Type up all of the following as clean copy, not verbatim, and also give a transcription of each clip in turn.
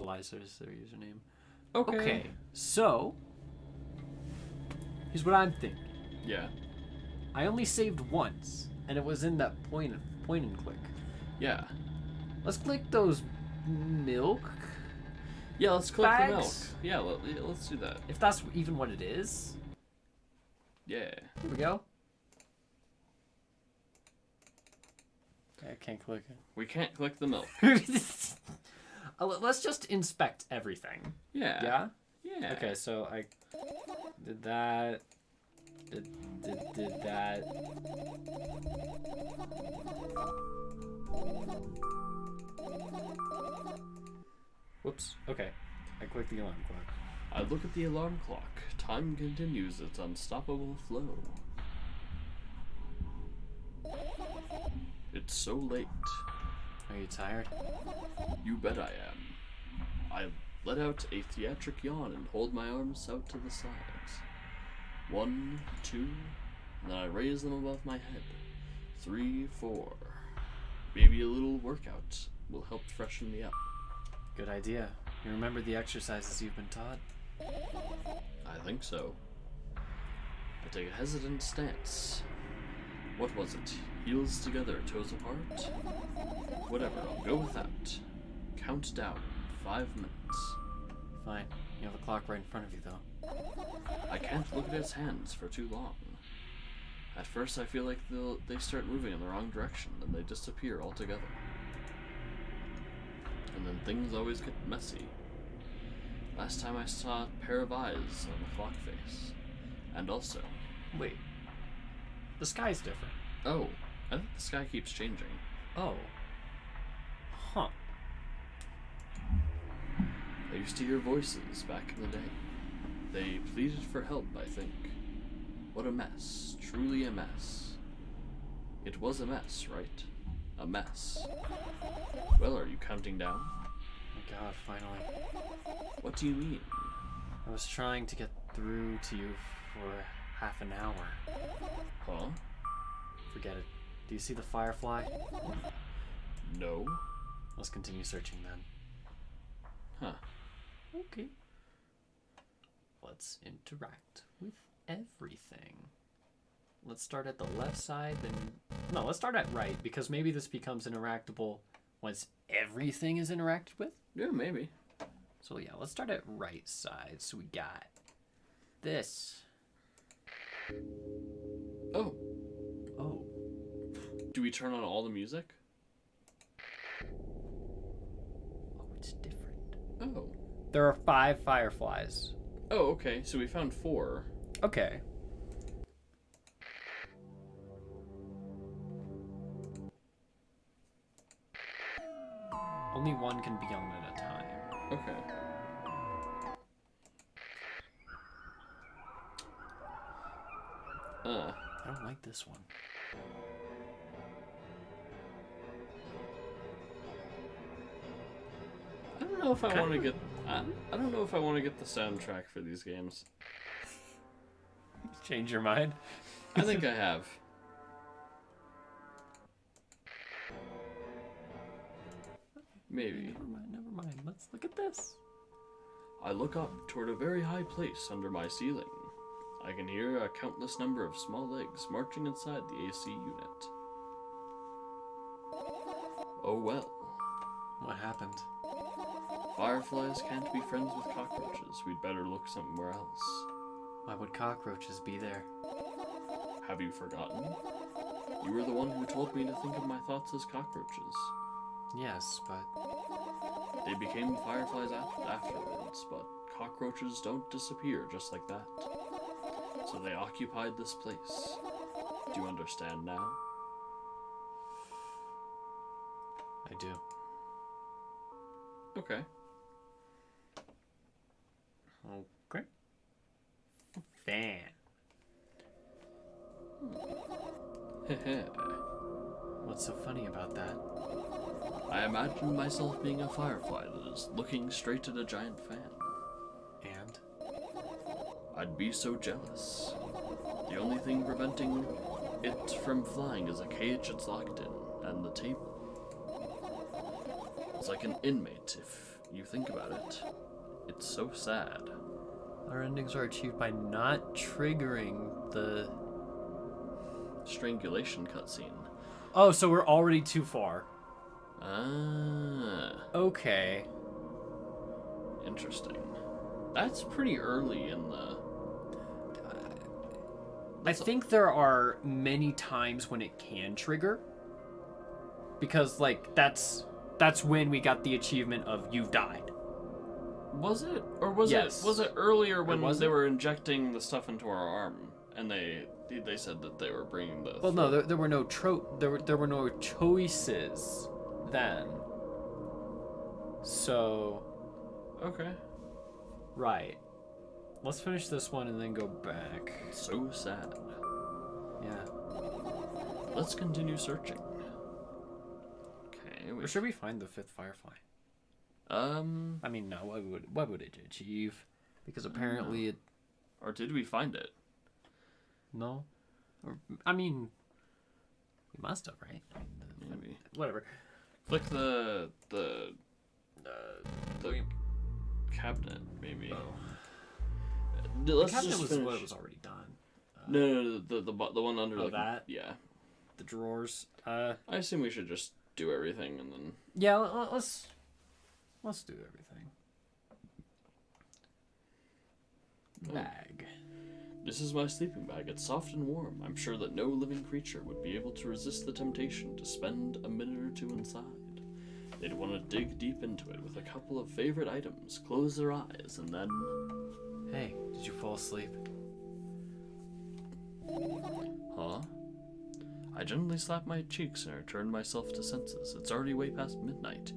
Liza is their username. Okay. Okay, so here's what I'm thinking. Yeah. I only saved once, and it was in that point and click. Yeah. Let's click those milk. Yeah, let's collect the milk. Bags? Yeah, let's do that. If that's even what it is. Yeah. Here we go. Okay, I can't click it. We can't collect the milk. Let's just inspect everything. Yeah. Yeah? Yeah. Okay, so I did that. Did that. Whoops. Okay. I clicked the alarm clock. I look at the alarm clock. Time continues its unstoppable flow. It's so late. Are you tired? You bet I am. I let out a theatric yawn and hold my arms out to the sides. 1, 2, and then I raise them above my head. 3, 4. Maybe a little workout will help freshen me up. Good idea. You remember the exercises you've been taught? I think so. I take a hesitant stance. What was it? Heels together, toes apart? Whatever, I'll go with that. Count down. 5 minutes. Fine. You have a clock right in front of you, though. I can't look at its hands for too long. At first I feel like they start moving in the wrong direction, then they disappear altogether. And then things always get messy. Last time I saw a pair of eyes on the clock face. And also... Wait. The sky's different. Oh, I think the sky keeps changing. Oh. Huh. I used to hear voices back in the day. They pleaded for help, I think. What a mess. Truly a mess. It was a mess, right? A mess. Well, are you counting down? Oh my god, finally. What do you mean? I was trying to get through to you for half an hour. Huh? Forget it. Do you see the firefly? No? Let's continue searching then. Huh. Okay. Let's interact with everything. Let's start at the left side, then... No, let's start at right, because maybe this becomes interactable once everything is interacted with. Yeah, maybe. So yeah, let's start at right side. So we got this. Oh. Oh. Do we turn on all the music? Oh, it's different. Oh. There are 5 fireflies. Oh, okay. So we found 4. Okay. Only one can be on at a time. Okay. I don't like this one. I don't know if I want to get... I don't know if I want to get the soundtrack for these games. Change your mind? I think I have. Maybe. Never mind. Let's look at this. I look up toward a very high place under my ceiling. I can hear a countless number of small legs marching inside the AC unit. Oh well. What happened? Fireflies can't be friends with cockroaches. We'd better look somewhere else. Why would cockroaches be there? Have you forgotten? You were the one who told me to think of my thoughts as cockroaches. Yes, but... They became fireflies afterwards, but cockroaches don't disappear just like that. So they occupied this place. Do you understand now? I do. Okay. Okay. Fan. What's so funny about that? I imagined myself being a firefly that is looking straight at a giant fan. And? I'd be so jealous. The only thing preventing it from flying is a cage it's locked in, and the table. It's like an inmate, you think about it, it's so sad. Our endings are achieved by not triggering the... Strangulation cutscene. Oh, so we're already too far. Ah, Okay. interesting. That's pretty early in the... I think there are many times when it can trigger. Because, like, that's when we got the achievement of you've died. Was it? Or was Yes. it was it earlier when was they it? were injecting the stuff into our arm and they said that they were bringing the... Well, no, there were no there were no choices then. So, Okay. right. Let's finish this one and then go back. So sad. Yeah. Let's continue searching. Okay. Or should we find the fifth firefly? I mean, no. What would it achieve? Because apparently it... Or did we find it? No. Or, I mean, we must have, right? Maybe. Whatever. Click the cabinet, maybe. Oh. Let's The cabinet just was finish. what was already done. No, the one under Oh, like that? yeah. The drawers. I assume we should just do everything and then. Yeah. Let's do everything. Bag. This is my sleeping bag. It's soft and warm. I'm sure that no living creature would be able to resist the temptation to spend a minute or two inside. They'd want to dig deep into it with a couple of favorite items, close their eyes, and then... Hey, did you fall asleep? Huh? I gently slap my cheeks and return myself to senses. It's already way past midnight.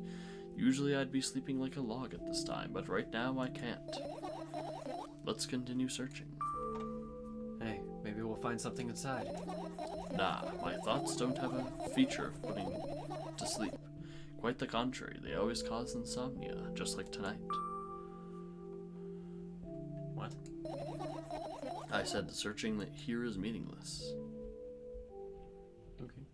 Usually I'd be sleeping like a log at this time, but right now I can't. Let's continue searching. Hey, maybe we'll find something inside. Nah, my thoughts don't have a feature of putting to sleep. Quite the contrary, they always cause insomnia, just like tonight. What? I said the searching here is meaningless. Okay.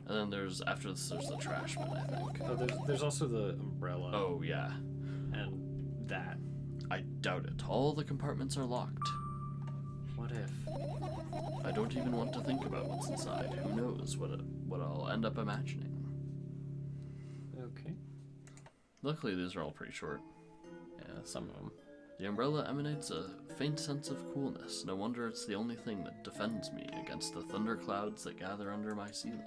And then after this there's the trash bin, I think. Oh, there's also the umbrella. Oh, yeah. And that. I doubt it. All the compartments are locked. What if? I don't even want to think about what's inside. Who knows what I'll end up imagining. Okay. Luckily, these are all pretty short. Yeah, some of them. The umbrella emanates a faint sense of coolness. No wonder it's the only thing that defends me against the thunderclouds that gather under my ceiling.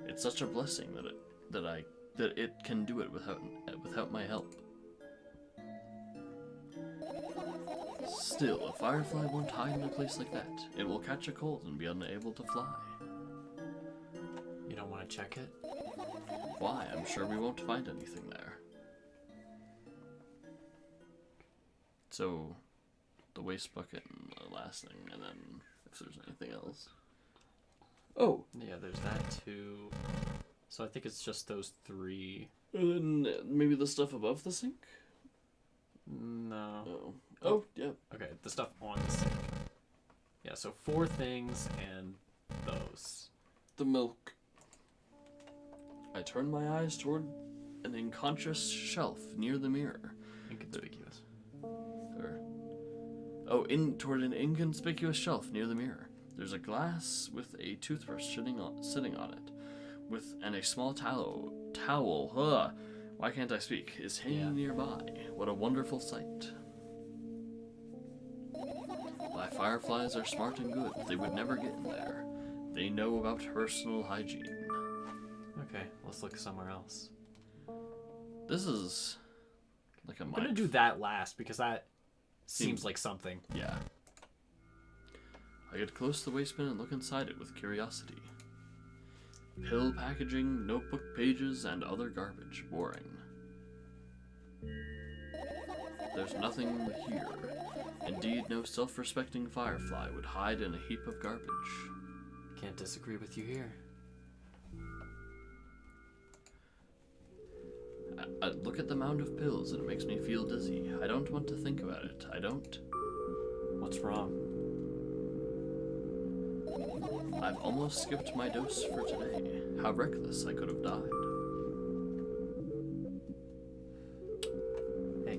It's such a blessing that it can do it without my help. Still, a firefly won't hide in a place like that. It will catch a cold and be unable to fly. You don't want to check it? Why? I'm sure we won't find anything there. So, the waste bucket and the last thing, and then if there's anything else. Oh! Yeah, there's that too. So I think it's just those three. And then maybe the stuff above the sink? No. Oh. Oh, yeah. Okay, the stuff on the sink. Yeah, so 4 things and those. The milk. I turn my eyes toward an unconscious shelf near the mirror. Inconspicuous. Toward an inconspicuous shelf near the mirror. There's a glass with a toothbrush sitting on it, and a small towel. Why can't I speak? Is hanging nearby. What a wonderful sight. My fireflies are smart and good. They would never get in there. They know about personal hygiene. Okay, let's look somewhere else. This is like a I'm gonna do that last because that seems like something. Yeah. I get close to the waste bin and look inside it with curiosity. Pill packaging, notebook pages, and other garbage. Boring. There's nothing here. Indeed, no self-respecting firefly would hide in a heap of garbage. Can't disagree with you here. I look at the mound of pills and it makes me feel dizzy. I don't want to think about it. I don't. What's wrong? I've almost skipped my dose for today. How reckless I could have died.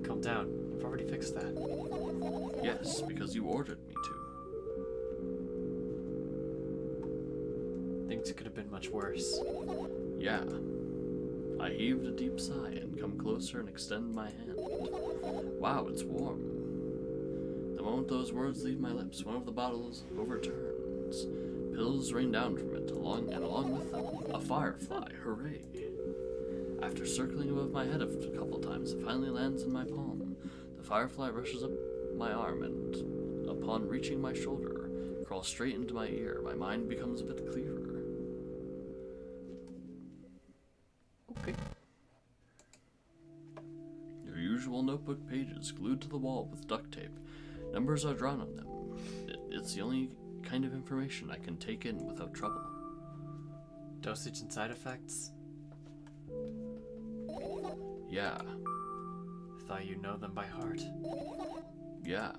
calm down. I've already fixed that. Yes, because you ordered me to. Things could have been much worse. Yeah. I heaved a deep sigh and come closer and extend my hand. Wow, it's warm. The moment those words leave my lips, one of the bottles overturns. Pills rain down from it, along with them, a firefly. Hooray. After circling above my head a couple times, it finally lands in my palm. The firefly rushes up my arm and, upon reaching my shoulder, crawls straight into my ear. My mind becomes a bit clearer. Okay. Your usual notebook pages glued to the wall with duct tape. Numbers are drawn on them. It's the only kind of information I can take in without trouble. Dosage and side effects? Yeah. Thought you know them by heart. Yeah.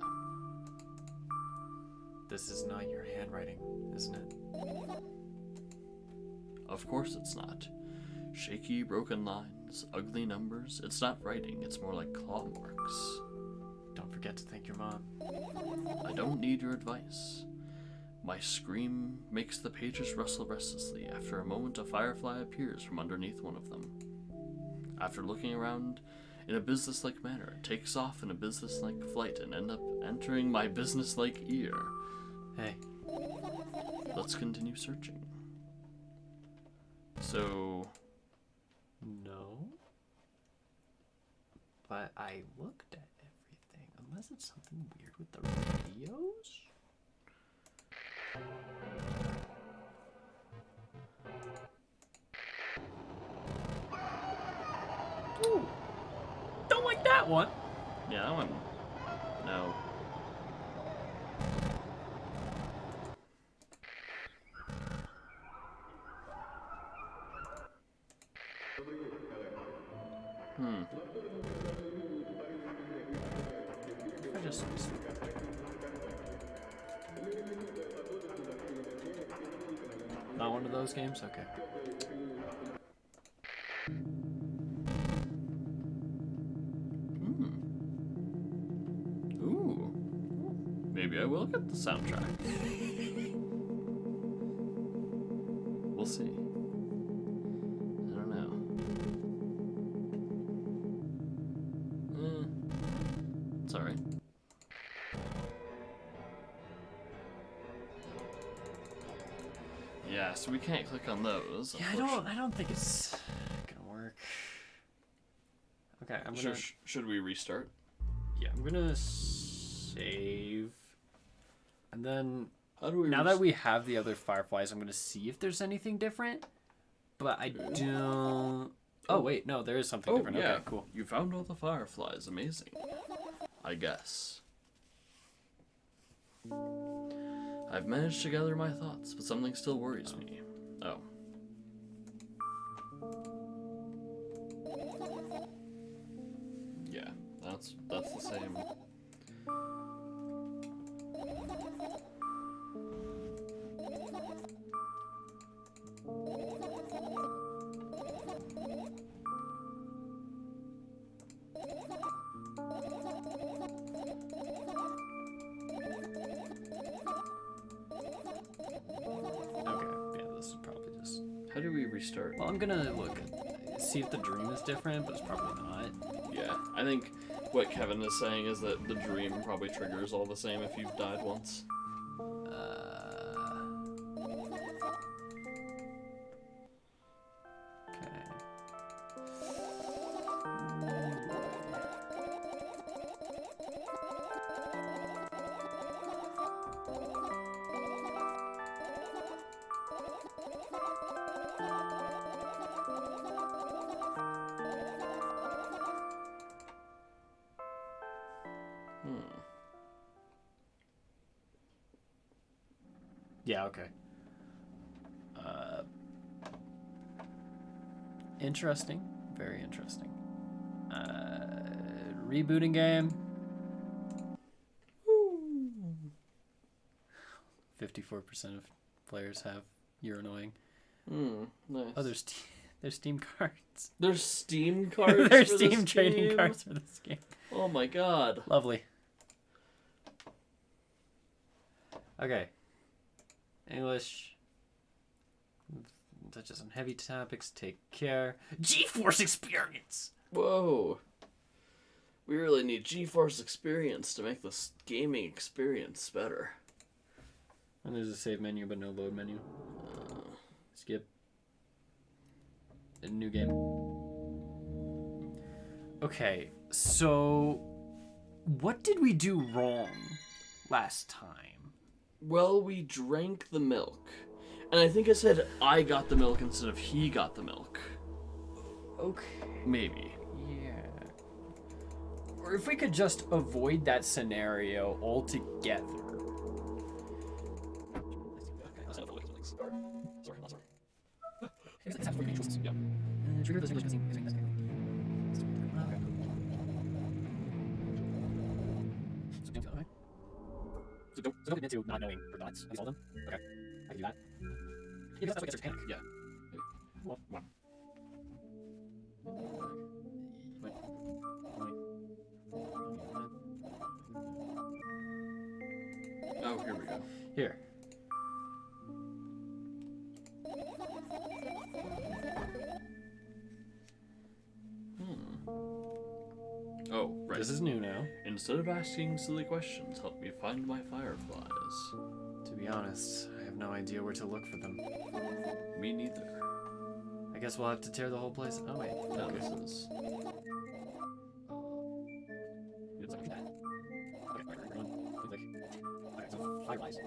This is not your handwriting, isn't it? Of course it's not. Shaky, broken lines, ugly numbers. It's not writing, it's more like claw marks. Don't forget to thank your mom. I don't need your advice. My scream makes the pages rustle restlessly. After a moment, a firefly appears from underneath one of them. After looking around in a businesslike manner, it takes off in a businesslike flight and ends up entering my businesslike ear. Hey. Let's continue searching. So... No. But I looked at everything. Unless it's something weird with the radios? Ooh. Don't like that one. yeah, that one... No. I just not one of those games? Okay. Ooh. Maybe I will get the soundtrack. We'll see. I don't know. It's alright. Yeah, so we can't click on those. Yeah, I don't think it's gonna work. Okay, I'm gonna. Should we restart? Yeah, I'm gonna save, and then How do we? now that we have the other fireflies, I'm gonna see if there's anything different. But I don't. Oh wait, no, there is something different. Yeah, Okay, cool. You found all the fireflies. Amazing. I guess. I've managed to gather my thoughts, but something still worries me. Oh. Yeah, that's the same. Okay, yeah, this is probably just. How do we restart? Well, I'm gonna look, see if the dream is different, but it's probably not. Yeah, I think what Kevin is saying is that the dream probably triggers all the same if you've died once. Okay. Yeah, okay. Interesting. Very interesting. Rebooting game. 54% of players have You're Annoying. Nice. Oh, there's Steam cards. There's Steam cards. There's for Steam this trading game? cards for this game. Oh my god. Lovely. Okay. English. Touches on heavy topics. Take care. GeForce experience! Whoa. We really need GeForce experience to make this gaming experience better. And there's a save menu, but no load menu. Skip. A new game. Okay, so what did we do wrong last time? Well, we drank the milk. And I think I said I got the milk instead of he got the milk. Okay. Maybe. Yeah. Or if we could just avoid that scenario altogether. Trigger this English cutscene. So don't admit to not knowing her thoughts. Have you solved them? Okay. I can do that. Yeah, that's what gets her to panic. Yeah. Well, Oh, here we go. here. Oh, right. This is new now. Instead of asking silly questions, help me find my fireflies. To be honest, I have no idea where to look for them. Me neither. I guess we'll have to tear the whole place. Oh wait, No, okay. this is... It's like that. Okay, right, everyone. Click. Okay, so fireflies.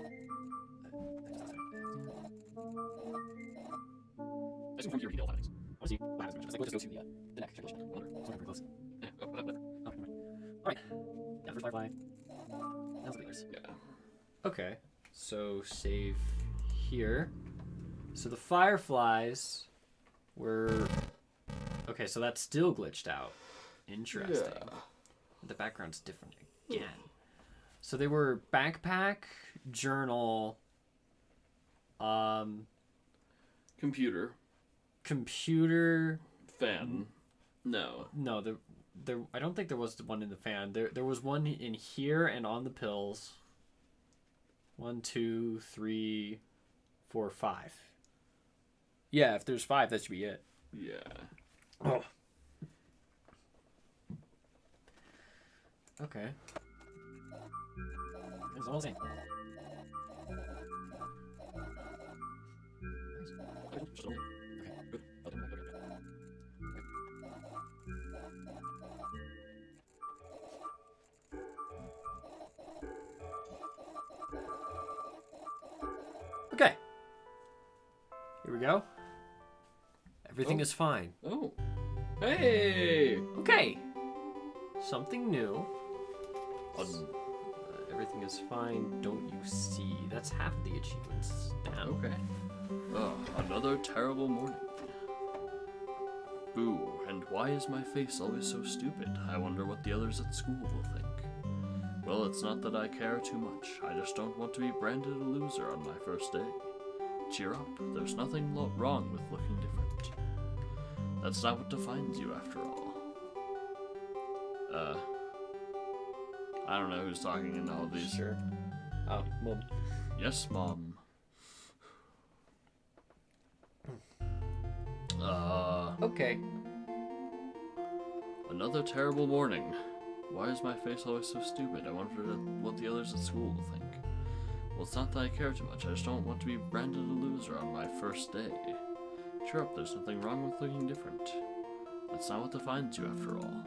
I assume from here we can all find things. I want to see what happens. I think we'll just go to the neck. Check this shit. It's pretty close. Yeah, oh, whatever. Oh, never mind. Alright. Yeah, first firefly. That's the others. Yeah. Okay, so save here. So the fireflies were... Okay, so that's still glitched out. Interesting. Yeah. The background's different again. So they were backpack, journal, Computer. computer. Fan. No. No, there. I don't think there was one in the fan. There was one in here and on the pills. 1, 2, 3, 4, 5. Yeah, if there's 5, that should be it. Yeah. Oh. Okay. It's all the same. Okay, good. Okay. Okay. Here we go. Everything is fine. Oh. Hey! Okay. Something new. Everything is fine. Don't you see? That's half the achievements down. Okay. Oh, another terrible morning. Boo, and why is my face always so stupid? I wonder what the others at school will think. Well, it's not that I care too much. I just don't want to be branded a loser on my first day. Cheer up, there's nothing wrong with looking different. That's not what defines you after all. I don't know who's talking in all of these. Sure. Oh, Mom. Yes, Mom. Okay. Another terrible morning. Why is my face always so stupid? I wonder what the others at school will think. Well, it's not that I care too much. I just don't want to be branded a loser on my first day. Cheer up, there's nothing wrong with looking different. That's not what defines you after all.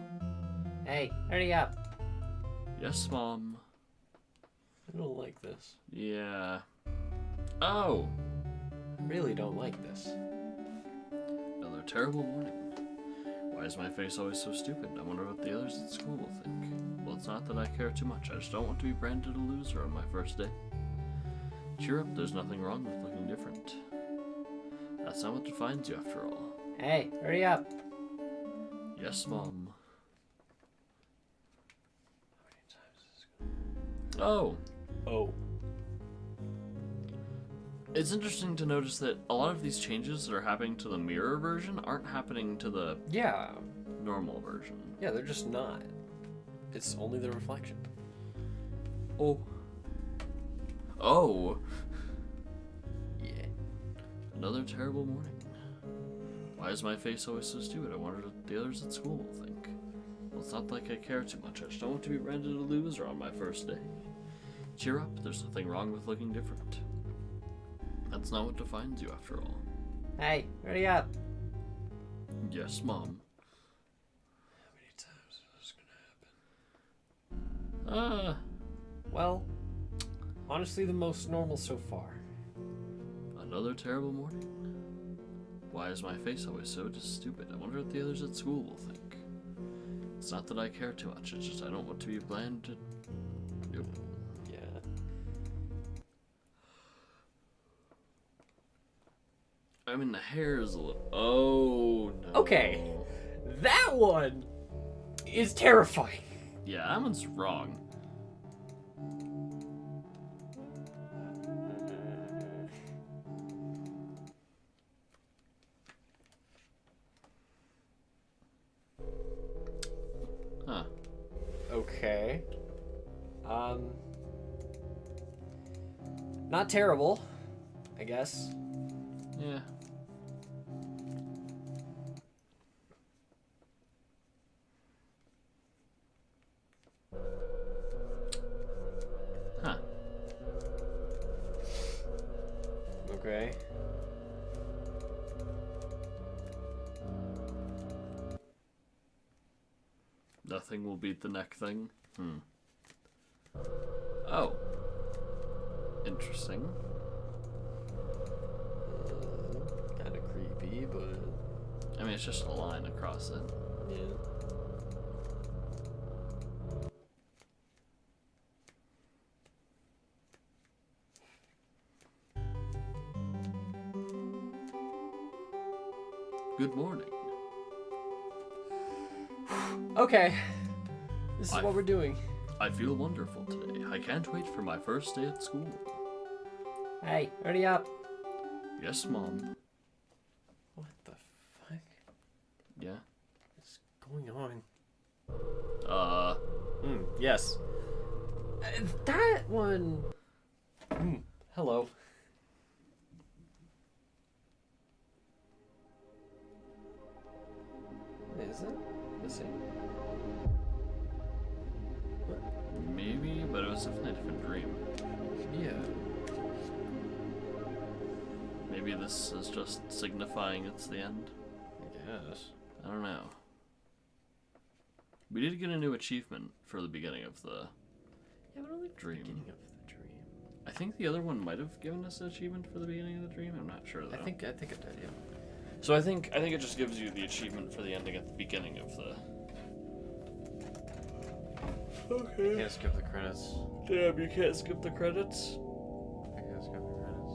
Hey, hurry up. Yes, Mom. I don't like this. Yeah. Oh! I really don't like this. Another terrible morning. Why is my face always so stupid? I wonder what the others at school will think. Well, it's not that I care too much. I just don't want to be branded a loser on my first day. Cheer up, there's nothing wrong with looking different. That's not what defines you after all. Hey, hurry up. Yes, Mom. Oh. Oh. It's interesting to notice that a lot of these changes that are happening to the mirror version aren't happening to the Yeah. normal version. Yeah, they're just not. It's only the reflection. Oh. Oh. Yeah. Another terrible morning. Why is my face always so stupid? I wonder what the others at school will think. Well, it's not like I care too much. I just don't want to be branded a loser on my first day. Cheer up. There's nothing wrong with looking different. That's not what defines you, after all. Hey, ready up. Yes, Mom. How many times is this gonna happen? Well, honestly, the most normal so far. Another terrible morning. Why is my face always so just stupid? I wonder what the others at school will think. It's not that I care too much, it's just I don't want to be bland. Nope. Yeah. I mean, the hair is a little. Oh, no. Okay. That one is terrifying. Yeah, that one's wrong. Huh. Okay. Not terrible, I guess. Yeah. Huh. Okay. Nothing will beat the neck thing. Oh. Interesting. Kind of creepy, but I mean, it's just a line across it. yeah. Good morning. Okay. This is I- what we're doing. I feel wonderful today. I can't wait for my first day at school. Hey, ready up. Yes, Mom. What the fuck Yeah. is going on? Yes. That one. Hello. Is it the same? Maybe, but it was definitely a different dream. Yeah. Maybe this is just signifying it's the end. I guess. I don't know. We did get a new achievement for the beginning of the Yeah, but only for Dream. the beginning of the dream. I think the other one might have given us an achievement for the beginning of the dream. I'm not sure though. I think it did, yeah. So I think it just gives you the achievement for the ending at the beginning of the. Okay. Can't skip the credits. Damn, you can't skip the credits. I can't skip the credits.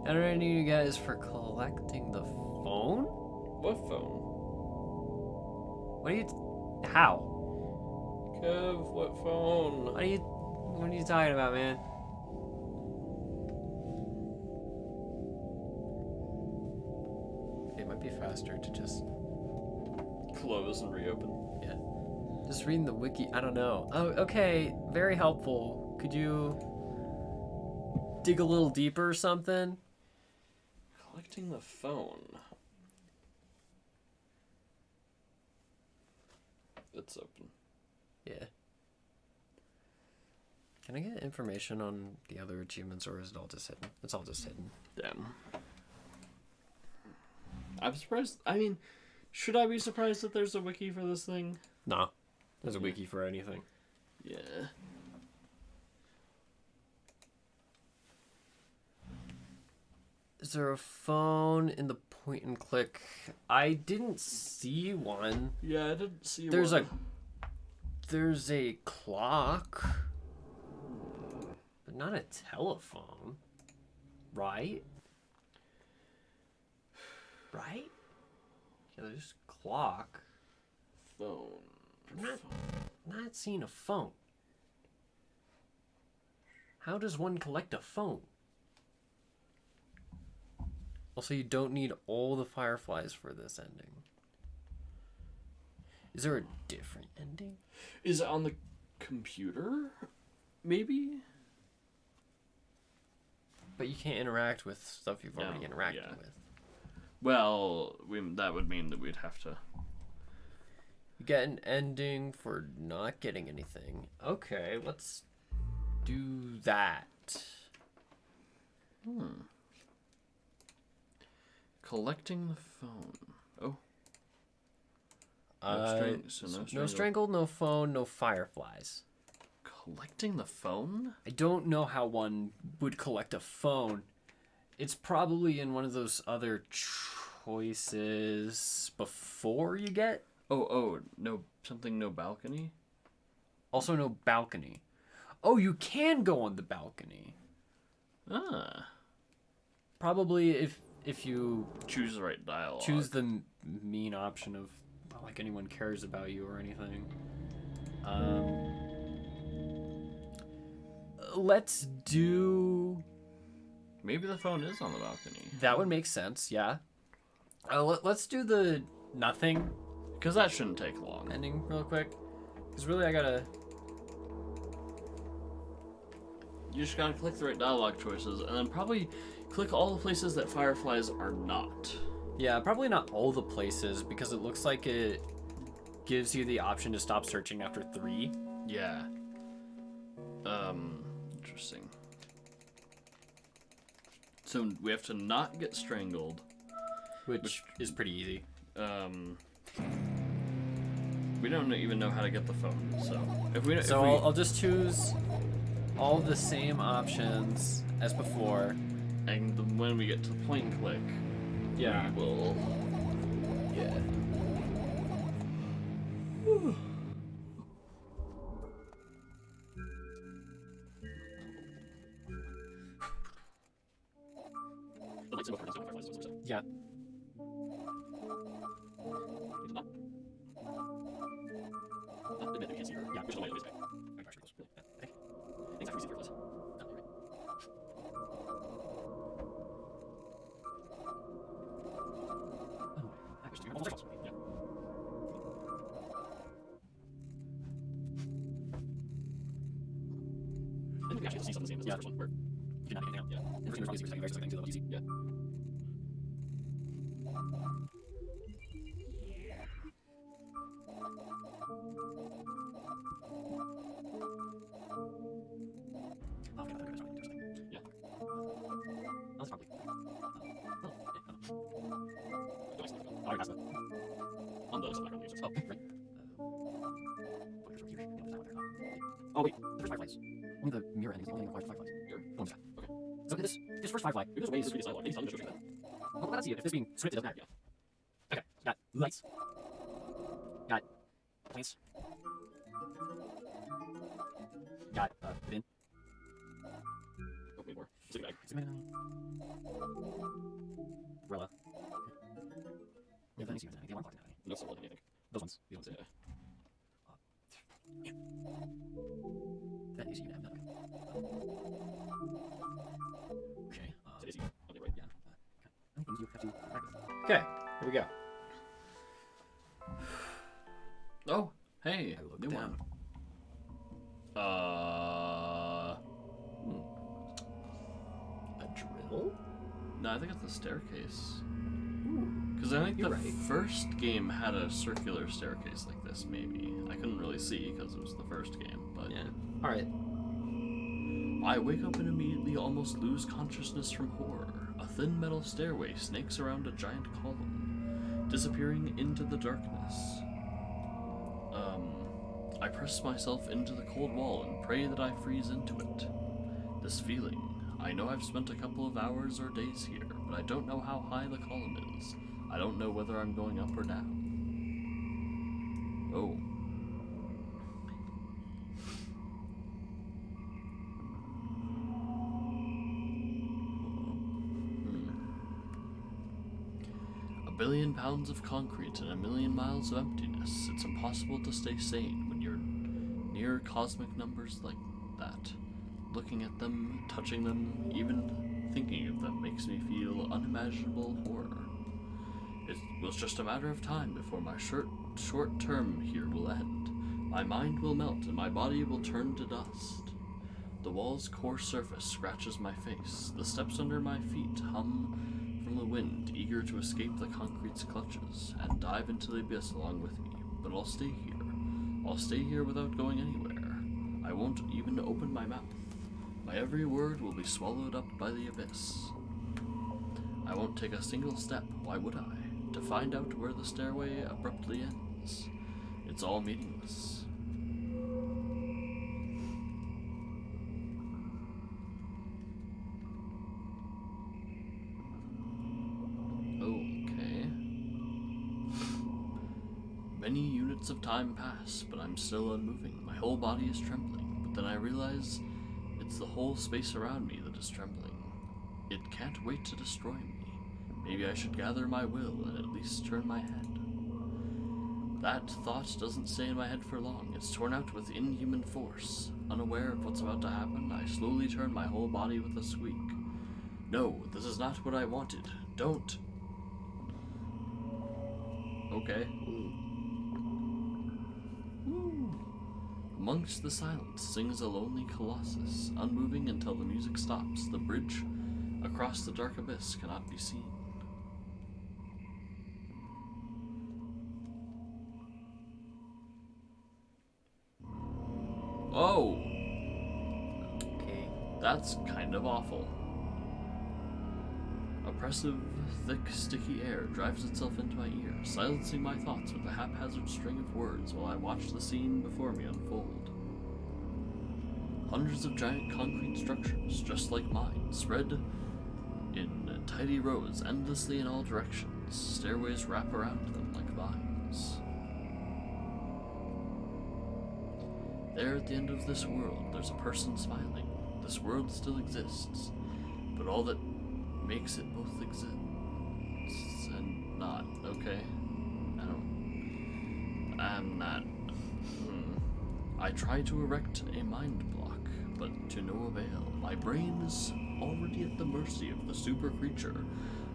I don't need you guys for collecting the phone? What phone? What are you... How? Kev, what phone? What are you talking about, man? It might be faster to just. Close and reopen. Yeah. Just reading the wiki. I don't know. Oh, okay. Very helpful. Could you dig a little deeper or something? Collecting the phone. It's open. Yeah. Can I get information on the other achievements, or is it all just hidden? It's all just hidden. Damn. I'm surprised. I mean, should I be surprised that there's a wiki for this thing? Nah. There's a wiki for anything. Yeah. Is there a phone in the point and click? I didn't see one. Yeah, I didn't see There's one. There's a clock. But not a telephone. Right? Right? Yeah, there's clock. phone. I'm not seeing a phone. How does one collect a phone? Also, you don't need all the fireflies for this ending. Is there a different ending? Is it on the computer? Maybe? But you can't interact with stuff you've already No, interacted yeah. with. Well, that would mean that we'd have to... You get an ending for not getting anything. Okay, let's do that. Collecting the phone. Oh. No strangled, no phone, no fireflies. Collecting the phone? I don't know how one would collect a phone. It's probably in one of those other choices before you get. Oh, no balcony? Also, no balcony. Oh, you can go on the balcony. Ah. Probably if you Choose the right dialogue. choose the mean option of not like anyone cares about you or anything. Let's do. Maybe the phone is on the balcony. That would make sense. Yeah. Let's do the nothing Because that shouldn't take long. ending real quick. Because really, I gotta. You just gotta click the right dialogue choices, and then probably click all the places that fireflies are not. Yeah, probably not all the places because it looks like it gives you the option to stop searching after 3. Yeah. Interesting. So we have to not get strangled. Which is pretty easy. We don't even know how to get the phone, so if we So I'll just choose all the same options as before. and when we get to the point and click, Yeah. we will. Yeah. Yeah. On those background users. Oh, right. Oh wait, the first fireflies. Only the mirror ending is the only ending of fireflies. Here? Oh, okay. Okay. So this first firefly. Maybe there's ways to read this dialogue. Maybe tell me to show you that. Well, let's see if this being scripted doesn't matter. Okay, got lights. Got plants. Got bin. Oh, wait more. Sleep bag. Umbrella. Yeah, that needs to be the alarm clock now. No still anything. Those ones. These ones. Yeah. That is you have that. Okay. So easy. Okay, right. Yeah. Things you have to practice. Okay, here we go. Oh, hey, I looked new down. one. A drill? No, I think it's the staircase. Ooh. Because I think You're the right. first game had a circular staircase like this, maybe. I couldn't really see because it was the first game, but... Yeah. Alright. I wake up and immediately almost lose consciousness from horror. A thin metal stairway snakes around a giant column, disappearing into the darkness. I press myself into the cold wall and pray that I freeze into it. This feeling, I know I've spent a couple of hours or days here, but I don't know how high the column is. I don't know whether I'm going up or down. Oh. A billion pounds of concrete and a million miles of emptiness. It's impossible to stay sane when you're near cosmic numbers like that. Looking at them, touching them, even thinking of them makes me feel unimaginable horror. It was just a matter of time before my shirt short term here will end. My mind will melt and my body will turn to dust. The wall's coarse surface scratches my face. The steps under my feet hum from the wind, eager to escape the concrete's clutches and dive into the abyss along with me. But I'll stay here. I'll stay here without going anywhere. I won't even open my mouth. My every word will be swallowed up by the abyss. I won't take a single step, why would I? To find out where the stairway abruptly ends. It's all meaningless. Okay. Many units of time pass, but I'm still unmoving. My whole body is trembling, but then I realize it's the whole space around me that is trembling. It can't wait to destroy me. Maybe I should gather my will and at least turn my head. That thought doesn't stay in my head for long. It's torn out with inhuman force. Unaware of what's about to happen, I slowly turn my whole body with a squeak. No, this is not what I wanted. Don't. Okay. Ooh. Amongst the silence sings a lonely colossus, unmoving until the music stops. The bridge across the dark abyss cannot be seen. Oh! Okay. That's kind of awful. Oppressive, thick, sticky air drives itself into my ear, silencing my thoughts with a haphazard string of words while I watch the scene before me unfold. Hundreds of giant concrete structures, just like mine, spread in tidy rows endlessly in all directions. Stairways wrap around them like vines. There at the end of this world, there's a person smiling. This world still exists, but all that makes it both exists and not, okay? I'm not. I try to erect a mind block, but to no avail. My brain is already at the mercy of the super creature.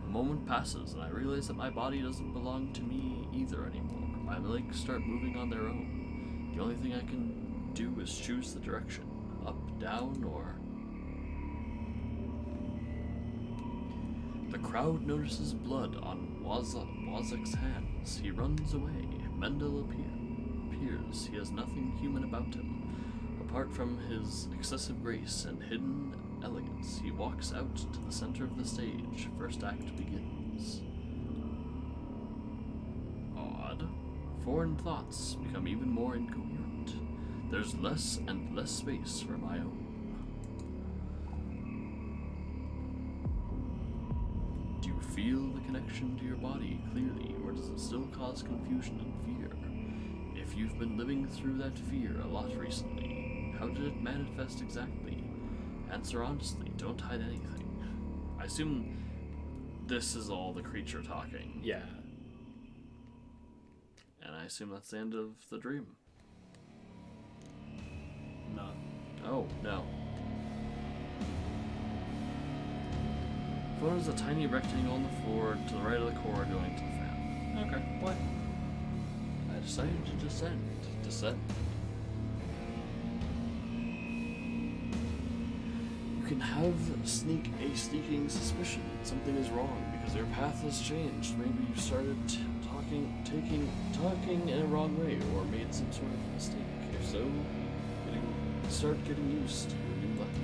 A moment passes and I realize that my body doesn't belong to me either anymore. My legs start moving on their own. The only thing I can do is choose the direction, up, down, or... The crowd notices blood on Wazak's hands. He runs away. Mendel appears. He has nothing human about him. Apart from his excessive grace and hidden elegance, he walks out to the center of the stage. First act begins. Odd. Foreign thoughts become even more incoherent. There's less and less space for my own. Do you feel the connection to your body clearly, or does it still cause confusion and fear? If you've been living through that fear a lot recently, how did it manifest exactly? Answer honestly, don't hide anything. I assume this is all the creature talking. Yeah. And I assume that's the end of the dream. No. Oh, no. Photo's a tiny rectangle on the floor to the right of the core going to the fan. Okay. What? I decided to descend. You can have a sneaking suspicion that something is wrong because your path has changed. Maybe you started talking in a wrong way or made some sort of mistake. If so, start getting used to your new life.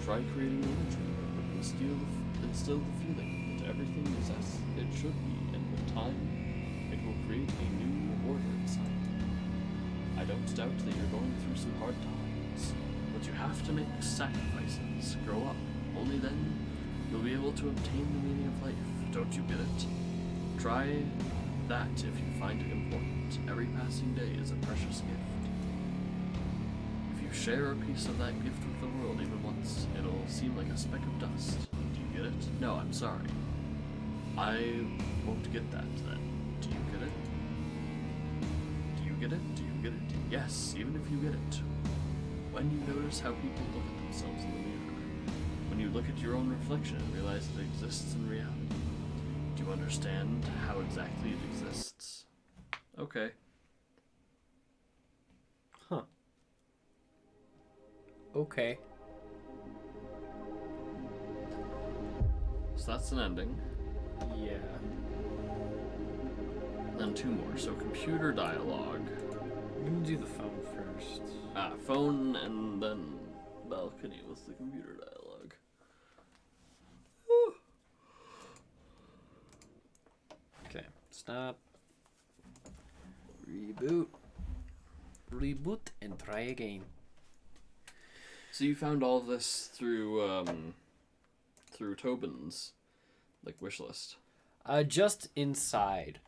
Try creating an imagery that would instill the feeling that everything is as it should be, and with time, it will create a new order inside you. I don't doubt that you're going through some hard times, but you have to make sacrifices, grow up. Only then you'll be able to obtain the meaning of life. Don't you get it? Try that if you find it important. Every passing day is a precious gift. If you share a piece of that gift with the world even once, it'll seem like a speck of dust. Do you get it? No, I'm sorry. I won't get that then. Do you get it? Do you get it? Do you get it? Yes, even if you get it. When you notice how people look at themselves in the mirror, when you look at your own reflection and realize it exists in reality, do you understand how exactly it exists? Okay. Huh. Okay. So that's an ending. Yeah. Then 2 more. So computer dialogue. We can do the phone first. Phone and then balcony with the computer dialogue. Okay. Stop. Reboot. Reboot and try again. So you found all of this through Tobin's wish list. Just inside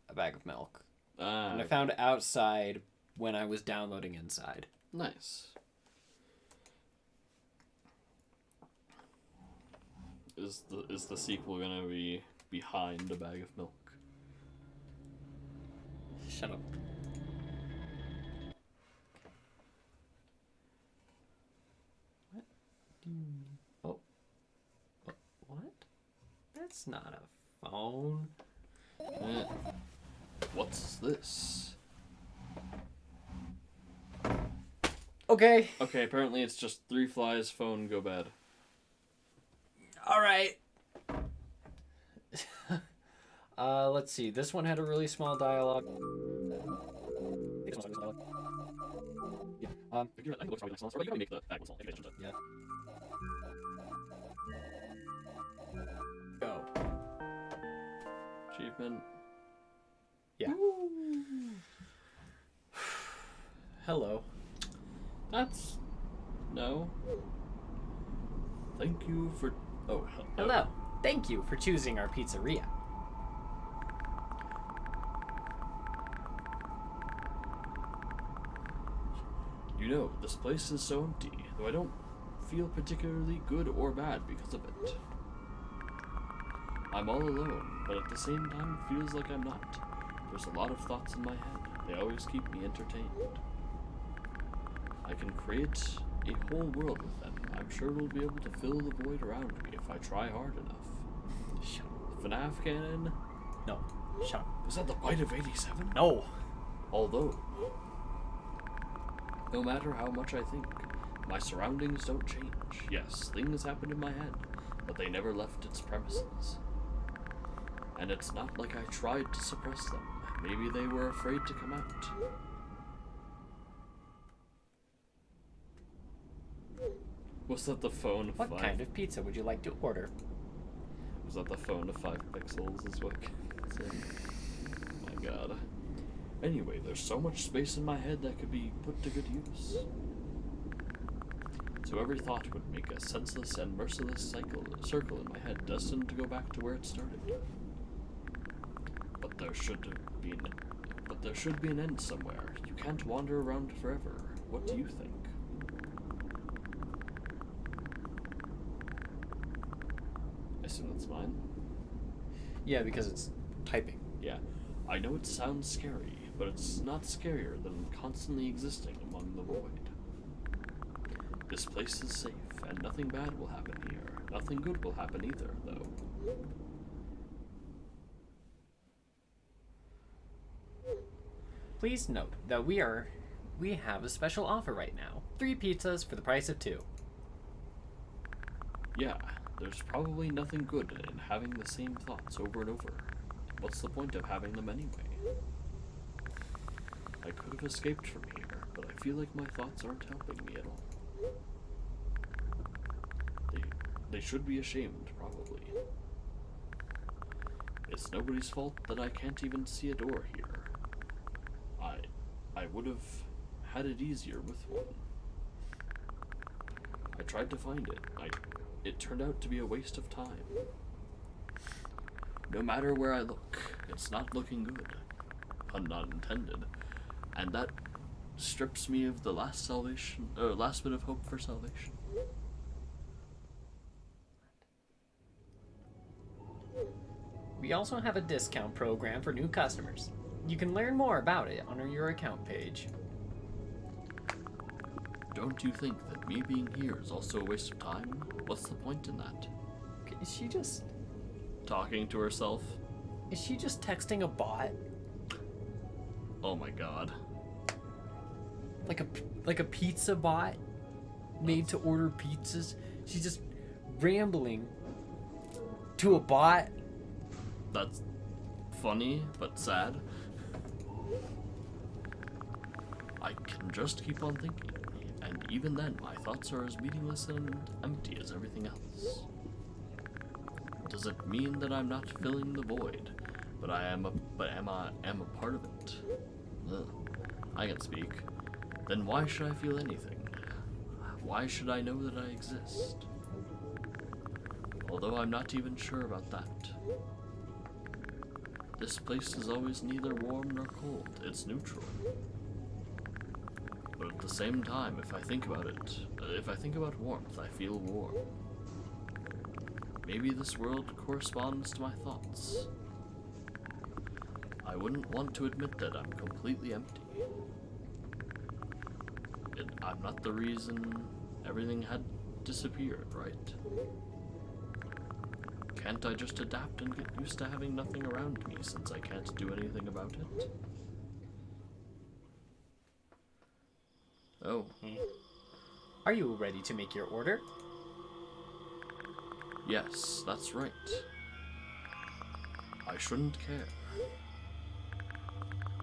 a bag of milk. And I found outside when I was downloading inside. Nice. Is the sequel gonna be behind a bag of milk? Shut up. What? Oh. What? That's not a phone. What's this? Okay. Okay, apparently it's just 3 flies, phone, go bad. All right. Let's see. This one had a really small dialogue. Yeah. Yeah. Go. Achievement. Yeah. Hello. That's... No. Thank you for... Oh, Hello. Thank you for choosing our pizzeria. You know, this place is so empty, though I don't feel particularly good or bad because of it. I'm all alone, but at the same time it feels like I'm not. There's a lot of thoughts in my head. They always keep me entertained. I can create a whole world with them. I'm sure we'll be able to fill the void around me if I try hard enough. Shut up. FNAF canon? No. Shut up. Was that the bite of 87? No. Although, no matter how much I think, my surroundings don't change. Yes, things happen in my head, but they never left its premises. And it's not like I tried to suppress them. Maybe they were afraid to come out. Was that the phone of What 5? kind of pizza would you like to order? Was that the phone of 5 pixels is what it's in? My god. Anyway, there's so much space in my head that could be put to good use. So every thought would make a senseless and merciless circle in my head, destined to go back to where it started. But there should be an end somewhere. You can't wander around forever. What do you think? I assume that's mine. Yeah, because it's typing. Yeah. I know it sounds scary, but it's not scarier than constantly existing among the void. This place is safe, and nothing bad will happen here. Nothing good will happen either, though. Please note that we have a special offer right now. 3 pizzas for the price of 2. Yeah, there's probably nothing good in having the same thoughts over and over. What's the point of having them anyway? I could have escaped from here, but I feel like my thoughts aren't helping me at all. They should be ashamed, probably. It's nobody's fault that I can't even see a door here. I would have had it easier with one. I tried to find it. It turned out to be a waste of time. No matter where I look, it's not looking good. Pun not intended. And that strips me of the last bit of hope for salvation. We also have a discount program for new customers. You can learn more about it on your account page. Don't you think that me being here is also a waste of time? What's the point in that? Is she just... Talking to herself? Is she just texting a bot? Oh my god. Like a pizza bot made to order pizzas. She's just rambling to a bot. That's funny, but sad. I can just keep on thinking, and even then, my thoughts are as meaningless and empty as everything else. Does it mean that I'm not filling the void, but am a part of it? Ugh. I can speak. Then why should I feel anything? Why should I know that I exist? Although I'm not even sure about that. This place is always neither warm nor cold. It's neutral. But at the same time, if I think about warmth, I feel warm. Maybe this world corresponds to my thoughts. I wouldn't want to admit that I'm completely empty. I'm not the reason everything had disappeared, right? Can't I just adapt and get used to having nothing around me since I can't do anything about it? Oh. Are you ready to make your order? Yes, that's right. I shouldn't care.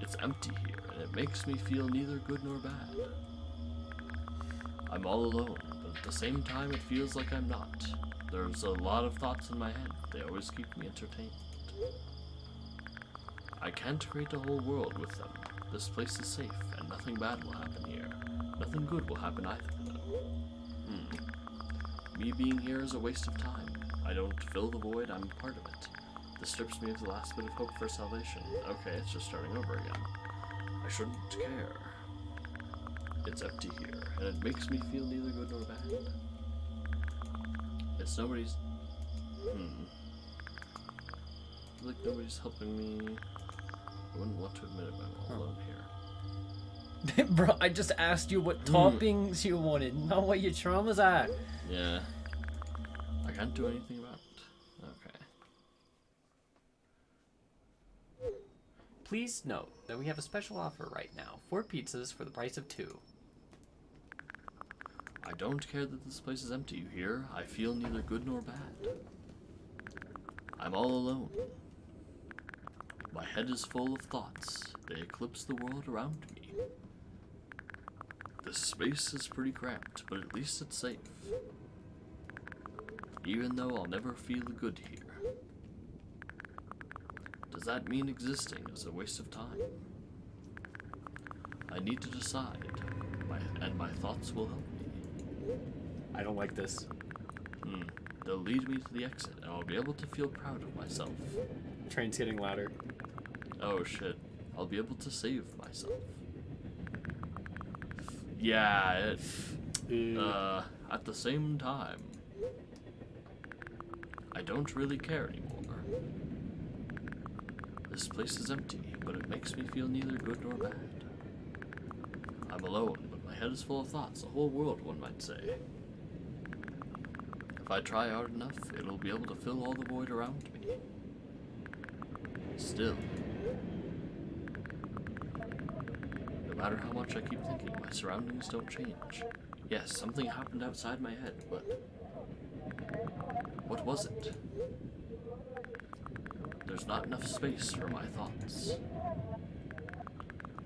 It's empty here, and it makes me feel neither good nor bad. I'm all alone, but at the same time it feels like I'm not. There's a lot of thoughts in my head. They always keep me entertained. I can't create a whole world with them. This place is safe, and nothing bad will happen here. Nothing good will happen either, though. Me being here is a waste of time. I don't fill the void, I'm part of it. This strips me of the last bit of hope for salvation. Okay, it's just starting over again. I shouldn't care. It's empty here, and it makes me feel neither good nor bad. It's nobody's... I feel like nobody's helping me. I wouldn't want to admit it, but I'm all alone here. Bro, I just asked you what toppings you wanted, not what your traumas are. Yeah. I can't do anything about it. Okay. Please note that we have a special offer right now. 4 pizzas for the price of 2. I don't care that this place is empty, you hear? I feel neither good nor bad. I'm all alone. My head is full of thoughts. They eclipse the world around me. This space is pretty cramped, but at least it's safe. Even though I'll never feel good here. Does that mean existing is a waste of time? I need to decide, and my thoughts will help me. I don't like this. They'll lead me to the exit, and I'll be able to feel proud of myself. Train's getting louder. Oh shit, I'll be able to save myself. Yeah, at the same time, I don't really care anymore. This place is empty, but it makes me feel neither good nor bad. I'm alone, but my head is full of thoughts, a whole world, one might say. If I try hard enough, it'll be able to fill all the void around me. Still, no matter how much I keep thinking, my surroundings don't change. Yes, something happened outside my head, but what was it? There's not enough space for my thoughts.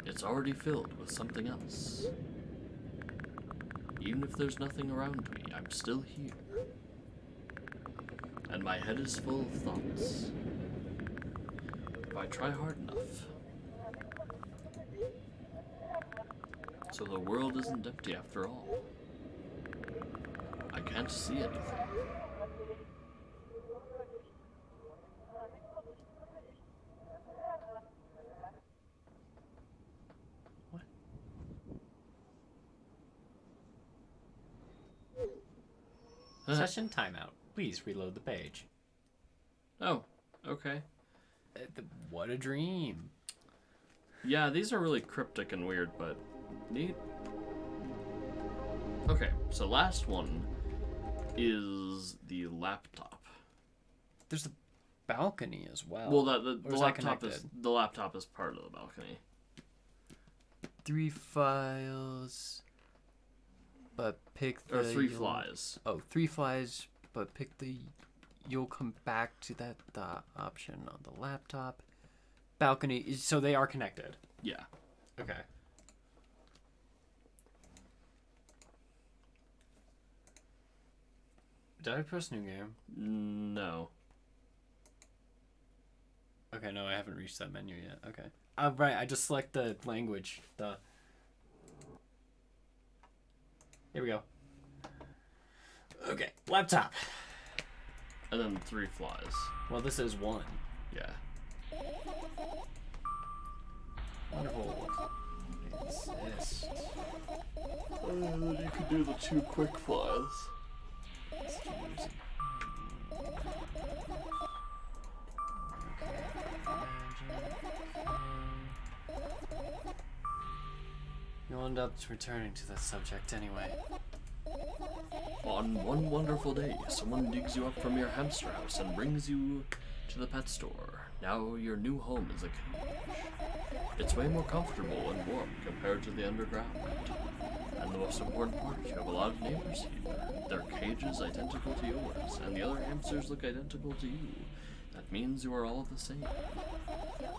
It's already filled with something else. Even if there's nothing around me, I'm still here. And my head is full of thoughts. If I try hard enough. So the world isn't empty after all. I can't see anything. Session timeout. Please reload the page. Oh, okay. What a dream. Yeah, these are really cryptic and weird, but neat. Okay, so last one is the laptop. There's a balcony as well. Well, the Or is that laptop is connected? the laptop is part of the balcony. 3 files, but pick the... Or 3 flies. Oh, 3 flies, but pick the... You'll come back to that option on the laptop. Balcony, So they are connected. Yeah. Okay. Did I press new game? No. Okay, no, I haven't reached that menu yet. Okay. Right, I just select the language. Here we go. Okay, laptop. And then 3 flies. Well, this is 1. Yeah. Wonderful. Exist. And then you can do the 2 quick flies. Let's choose. You'll end up returning to that subject anyway. On one wonderful day, someone digs you up from your hamster house and brings you to the pet store. Now your new home is a cage. It's way more comfortable and warm compared to the underground. And the most important part, you have a lot of neighbors here. Their cage is identical to yours, and the other hamsters look identical to you. That means you are all the same.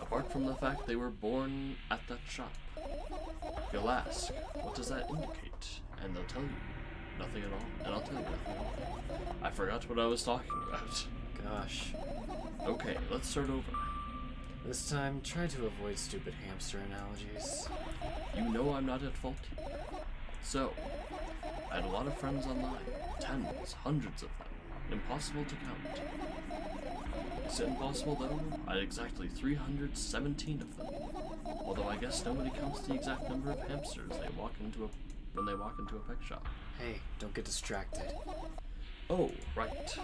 Apart from the fact they were born at that shop. You'll ask, what does that indicate? And they'll tell you. Nothing at all. And I'll tell you nothing at all. I forgot what I was talking about. Gosh. Okay, let's start over. This time, try to avoid stupid hamster analogies. You know I'm not at fault here. So, I had a lot of friends online. Tens, hundreds of them. Impossible to count. Is it impossible though? I had exactly 317 of them. Although I guess nobody counts the exact number of hamsters when they walk into a pet shop. Hey, don't get distracted. Oh, right.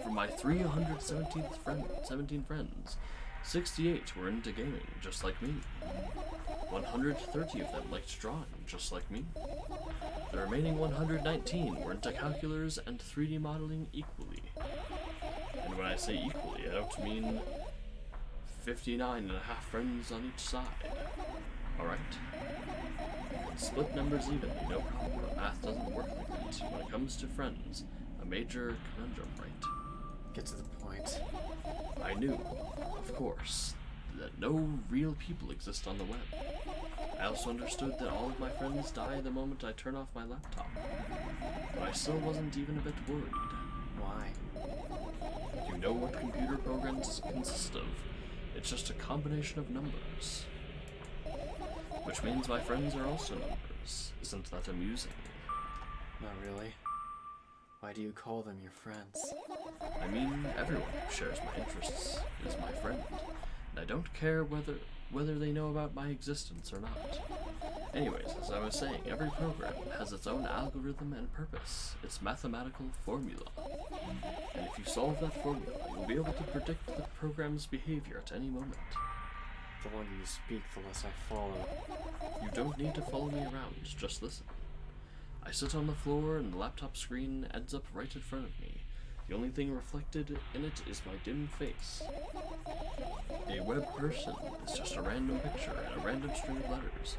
From my 17 friends, 68 were into gaming, just like me. 130 of them liked drawing, just like me. The remaining 119 were into calculars and 3D modeling equally. And when I say equally, I don't mean 59 and a half friends on each side. Alright? Split numbers evenly, no problem, but math doesn't work like that. When it comes to friends, a major conundrum, right? Get to the point. I knew, of course, that no real people exist on the web. I also understood that all of my friends die the moment I turn off my laptop. But I still wasn't even a bit worried. Why? You know what computer programs consist of. It's just a combination of numbers. Which means my friends are also numbers. Isn't that amusing? Not really. Why do you call them your friends? I mean, everyone who shares my interests is my friend. And I don't care whether they know about my existence or not. Anyways, as I was saying, every program has its own algorithm and purpose, its mathematical formula. And if you solve that formula, you'll be able to predict the program's behavior at any moment. The longer you speak, the less I follow. You don't need to follow me around, just listen. I sit on the floor and the laptop screen ends up right in front of me. The only thing reflected in it is my dim face. A web person is just a random picture and a random string of letters.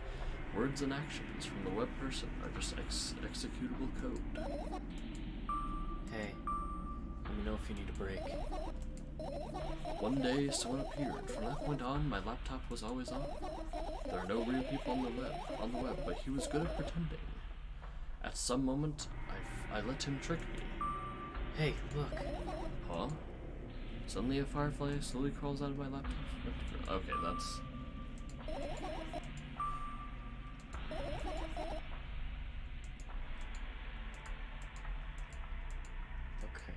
Words and actions from the web person are just executable code. Hey, let me know if you need a break. One day, someone appeared. From that point on, my laptop was always on. There are no real people on the web, but he was good at pretending. At some moment, I let him trick me. Hey, look. Huh? Suddenly a firefly slowly crawls out of my laptop. Okay, that's... Okay.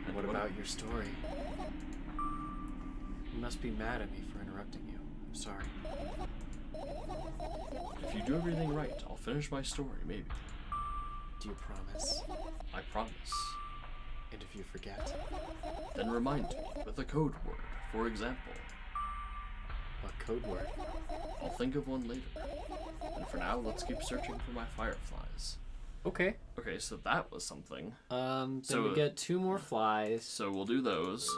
And What about your story? You must be mad at me for interrupting you. I'm sorry. If you do everything right, I'll finish my story, maybe. Do you promise? I promise. And if you forget? Then remind me with a code word, for example. What code word? I'll think of one later. And for now, let's keep searching for my fireflies. Okay. Okay, so that was something. Then So- we get 2 more flies, So we'll do those.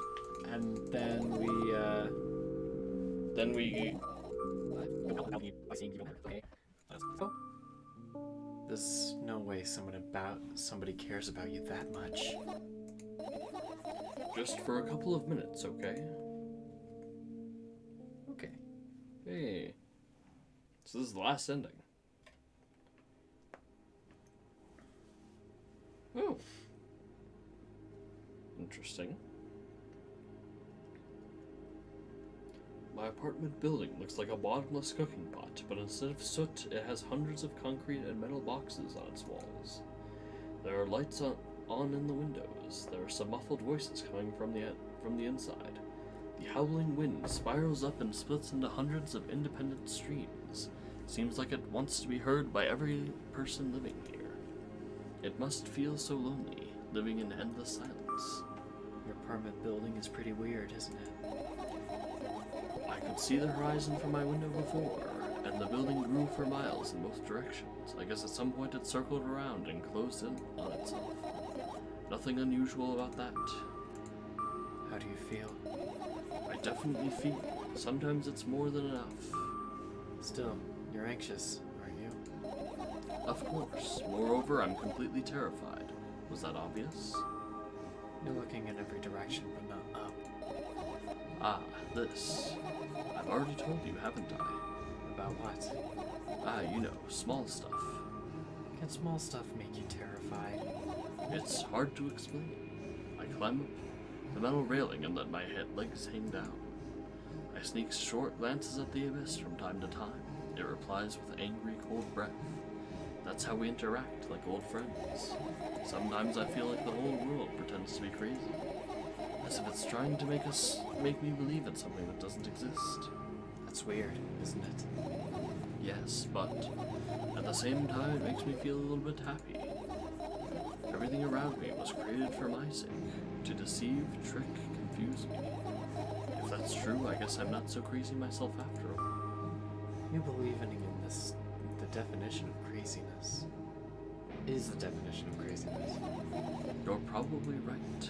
and then we, Then we... There's no way somebody cares about you that much. Just for a couple of minutes, okay? Okay. Hey. So this is the last ending. Oh. Interesting. My apartment building looks like a bottomless cooking pot, but instead of soot, it has hundreds of concrete and metal boxes on its walls. There are lights on in the windows. There are some muffled voices coming from the inside. The howling wind spirals up and splits into hundreds of independent streams. Seems like it wants to be heard by every person living here. It must feel so lonely, living in endless silence. Your apartment building is pretty weird, isn't it? I could see the horizon from my window before, and the building grew for miles in both directions. I guess at some point it circled around and closed in on itself. Nothing unusual about that. How do you feel? I definitely feel. Sometimes it's more than enough. Still, you're anxious, aren't you? Of course. Moreover, I'm completely terrified. Was that obvious? You're looking in every direction, but not up. Ah, this. I've already told you, haven't I? About what? Ah, you know, small stuff. Can small stuff make you terrified? It's hard to explain. I climb up the metal railing and let my legs hang down. I sneak short glances at the abyss from time to time. It replies with angry, cold breath. That's how we interact, like old friends. Sometimes I feel like the whole world pretends to be crazy. As if it's trying to make me believe in something that doesn't exist. That's weird, isn't it? Yes, but at the same time it makes me feel a little bit happy. Everything around me was created for my sake, to deceive, trick, confuse me. If that's true, I guess I'm not so crazy myself after all. You believing in this, the definition of craziness, is the definition of craziness. You're probably right.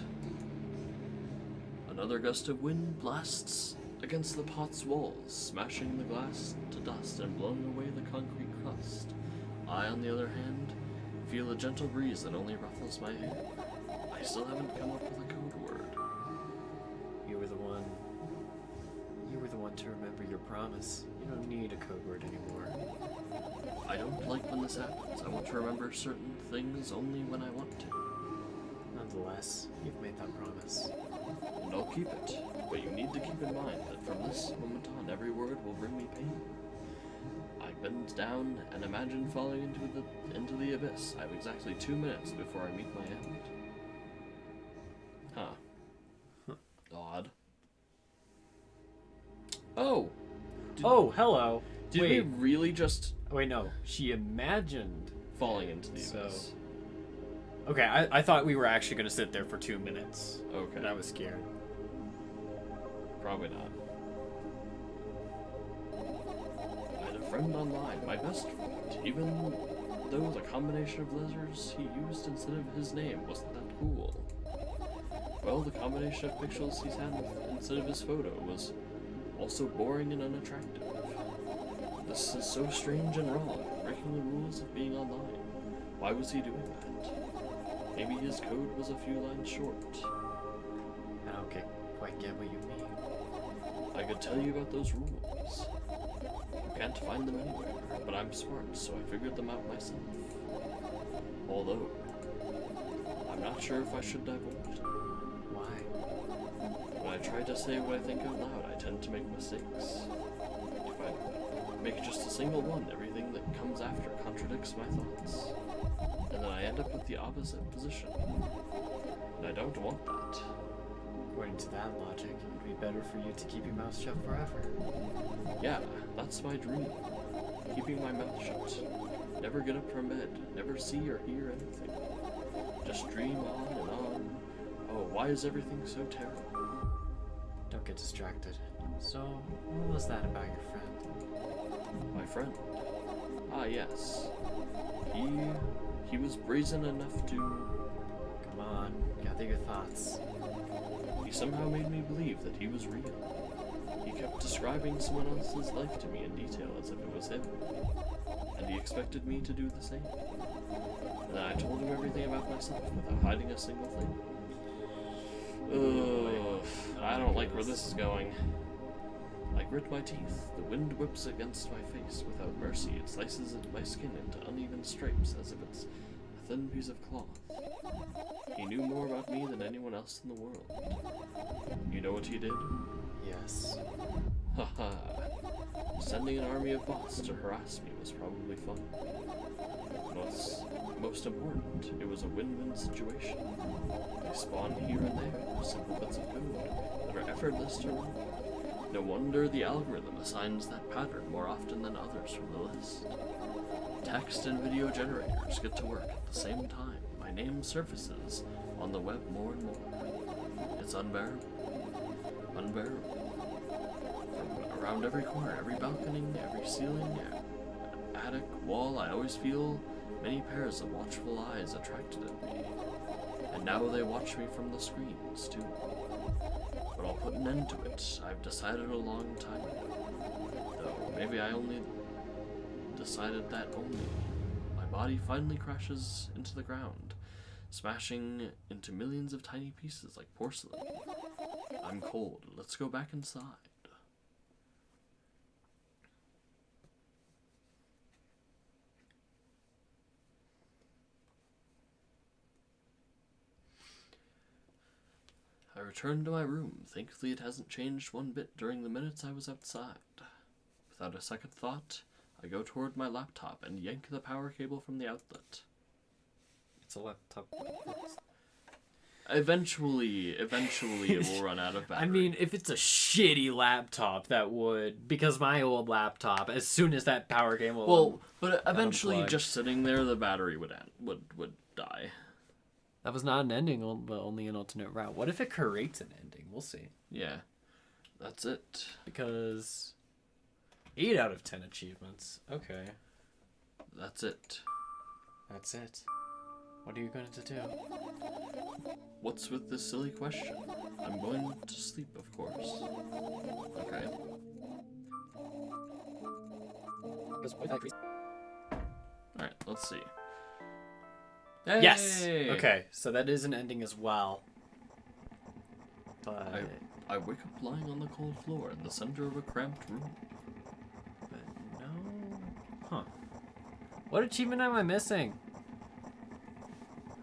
Another gust of wind blasts against the pot's walls, smashing the glass to dust and blowing away the concrete crust. I, on the other hand, feel a gentle breeze that only ruffles my hair. I still haven't come up with a code word. You were the one to remember your promise. You don't need a code word anymore. I don't like when this happens. I want to remember certain things only when I want to. Nonetheless, you've made that promise. And I'll keep it. But you need to keep in mind that from this moment on, every word will bring me pain. I bend down and imagine falling into the abyss. I have exactly 2 minutes before I meet my end. Huh. Odd. Oh! Hello! Did we really just Wait, no. She imagined. falling into the abyss? Okay, I thought we were actually going to sit there for 2 minutes. Okay. And I was scared. Probably not. I had a friend online, my best friend. Even though the combination of letters he used instead of his name wasn't that cool. Well, the combination of pixels he's had instead of his photo was also boring and unattractive. This is so strange and wrong, breaking the rules of being online. Why was he doing that? Maybe his code was a few lines short. I don't quite get what you mean. I could tell you about those rules. You can't find them anywhere, but I'm smart, so I figured them out myself. Although, I'm not sure if I should divulge them. Why? When I try to say what I think out loud, I tend to make mistakes. If I make just a single one, everything that comes after contradicts my thoughts. And then I end up with the opposite position. And I don't want that. According to that logic, it would be better for you to keep your mouth shut forever. Yeah, that's my dream. Keeping my mouth shut. Never get up from bed. Never see or hear anything. Just dream on and on. Oh, why is everything so terrible? Don't get distracted. So, what was that about your friend? My friend. Ah, yes. He was brazen enough to... Come on, gather your thoughts. He somehow made me believe that he was real. He kept describing someone else's life to me in detail as if it was him, and he expected me to do the same. And then I told him everything about myself without hiding a single thing. Ugh, I don't like where this is going. I grit my teeth. The wind whips against my face without mercy. It slices my skin into uneven stripes as if it's a thin piece of cloth. He knew more about me than anyone else in the world. You know what he did? Yes. Haha. Sending an army of bots to harass me was probably fun. What's most important, it was a win-win situation. They spawned here and there, simple bits of code that are effortless to run. No wonder the algorithm assigns that pattern more often than others from the list. Text and video generators get to work at the same time. My name surfaces on the web more and more. It's unbearable. Unbearable. From around every corner, every balcony, every ceiling, attic, wall, I always feel many pairs of watchful eyes attracted at me. And now they watch me from the screens, too. But I'll put an end to it. I've decided a long time ago. Though, maybe I only decided that only. My body finally crashes into the ground, smashing into millions of tiny pieces like porcelain. I'm cold. Let's go back inside. I return to my room. Thankfully, it hasn't changed one bit during the minutes I was outside. Without a second thought, I go toward my laptop and yank the power cable from the outlet. It's a laptop. Eventually it will run out of battery. I mean, if it's a shitty laptop, that would, because my old laptop, as soon as that power cable, well, but eventually, unplugged. just sitting there, the battery would die. That was not an ending, but only an alternate route. What if it creates an ending? We'll see. Yeah, that's it. Because 8 out of 10 achievements. Okay. That's it. That's it. What are you going to do? What's with this silly question? I'm going to sleep, of course. Okay. Alright, let's see. Hey! Yes! Okay, so that is an ending as well. But I wake up lying on the cold floor in the center of a cramped room. no... Huh. What achievement am I missing?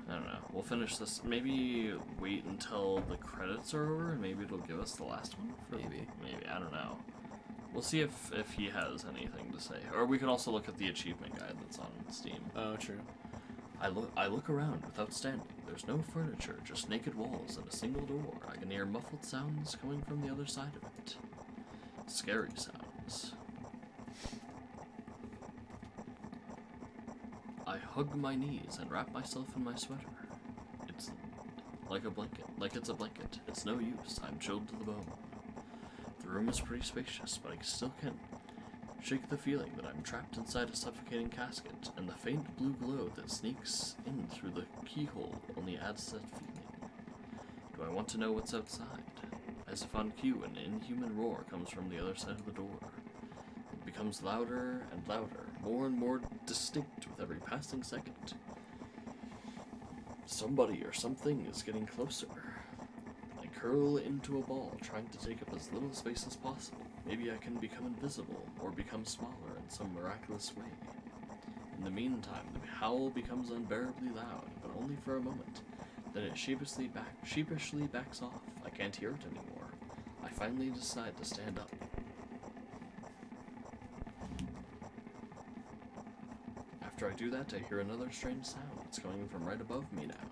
I don't know. We'll finish this. Maybe wait until the credits are over and maybe it'll give us the last one? Maybe. Maybe. I don't know. We'll see if he has anything to say. Or we can also look at the achievement guide that's on Steam. Oh, true. I look around without standing. There's no furniture, just naked walls and a single door. I can hear muffled sounds coming from the other side of it. Scary sounds. I hug my knees and wrap myself in my sweater. It's like a blanket. Like it's a blanket. It's no use. I'm chilled to the bone. The room is pretty spacious, but I still can't shake the feeling that I'm trapped inside a suffocating casket, and the faint blue glow that sneaks in through the keyhole only adds to that feeling. Do I want to know what's outside? As if on cue, an inhuman roar comes from the other side of the door. It becomes louder and louder, more and more distinct with every passing second. Somebody or something is getting closer. I curl into a ball, trying to take up as little space as possible. Maybe I can become invisible, or become smaller in some miraculous way. In the meantime, the howl becomes unbearably loud, but only for a moment. Then it sheepishly backs off. I can't hear it anymore. I finally decide to stand up. After I do that, I hear another strange sound. It's coming from right above me now.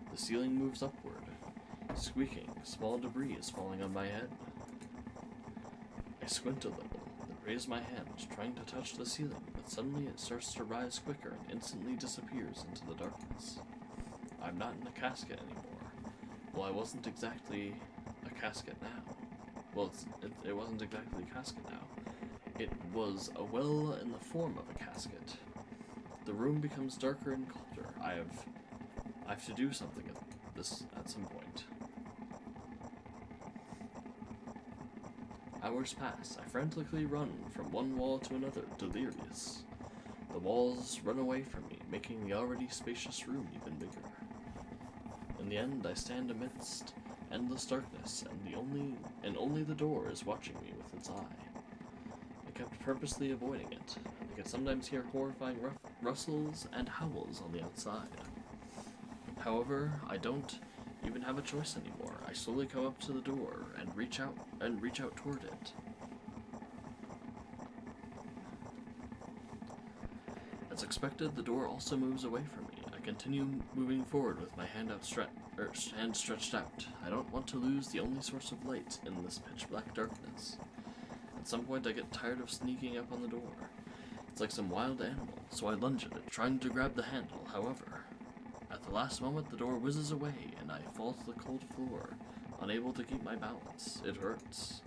The ceiling moves upward, squeaking. Small debris is falling on my head. I squint a little, then raise my hand, trying to touch the ceiling, but suddenly it starts to rise quicker and instantly disappears into the darkness. I'm not in a casket anymore. Well, I wasn't exactly a casket now. Well, it wasn't exactly a casket now. It was a well in the form of a casket. The room becomes darker and colder. I have to do something at some point. Hours pass. I frantically run from one wall to another, delirious. The walls run away from me, making the already spacious room even bigger. In the end, I stand amidst endless darkness, and only the door is watching me with its eye. I kept purposely avoiding it. I could sometimes hear horrifying rustles and howls on the outside. However, I don't even have a choice anymore. I slowly come up to the door and reach out toward it. As expected, the door also moves away from me. I continue moving forward with my hand stretched out. I don't want to lose the only source of light in this pitch black darkness. At some point, I get tired of sneaking up on the door. It's like some wild animal, so I lunge at it, trying to grab the handle. However, at the last moment, the door whizzes away, and I fall to the cold floor, unable to keep my balance. It hurts.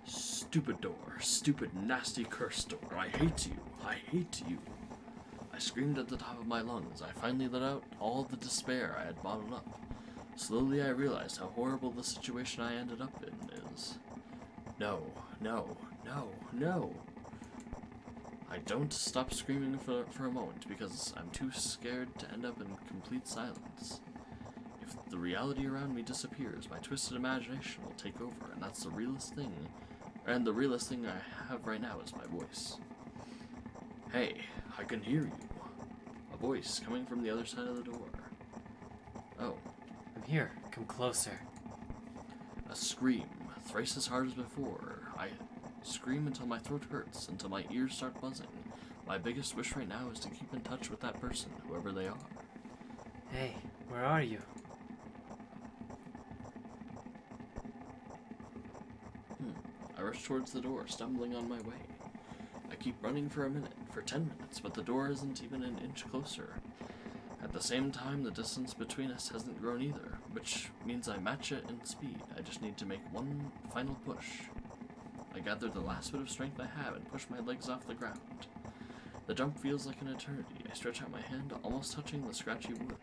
Stupid door. Stupid, nasty, cursed door. I hate you. I hate you. I screamed at the top of my lungs. I finally let out all the despair I had bottled up. Slowly I realized how horrible the situation I ended up in is. No, no, no, no. I don't stop screaming for a moment because I'm too scared to end up in complete silence. If the reality around me disappears, my twisted imagination will take over, and that's the realest thing. And the realest thing I have right now is my voice. Hey, I can hear you. A voice coming from the other side of the door. Oh. I'm here. Come closer. A scream, thrice as hard as before. I scream until my throat hurts, until my ears start buzzing. My biggest wish right now is to keep in touch with that person, whoever they are. Hey, where are you? I rush towards the door, stumbling on my way. I keep running for a minute, for 10 minutes, but the door isn't even an inch closer. At the same time, the distance between us hasn't grown either, which means I match it in speed. I just need to make one final push. I gather the last bit of strength I have and push my legs off the ground. The jump feels like an eternity. I stretch out my hand, almost touching the scratchy wood.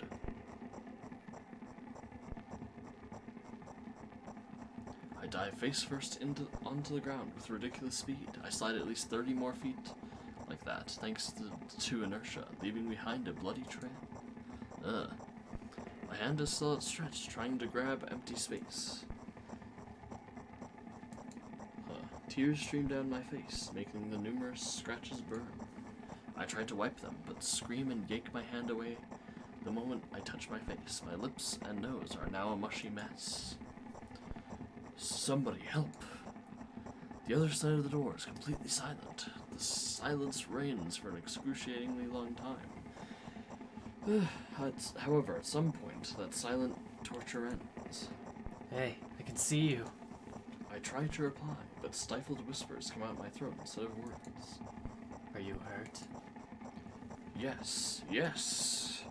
I dive face first onto the ground with ridiculous speed. I slide at least 30 more feet like that, thanks to inertia, leaving behind a bloody trail. My hand is still outstretched, trying to grab empty space. Tears stream down my face, making the numerous scratches burn. I try to wipe them, but scream and yank my hand away the moment I touch my face. My lips and nose are now a mushy mess. Somebody help. The other side of the door is completely silent. The silence reigns for an excruciatingly long time. However, at some point, that silent torture ends. Hey, I can see you. I try to reply, but stifled whispers come out my throat instead of words. Are you hurt? Yes, yes.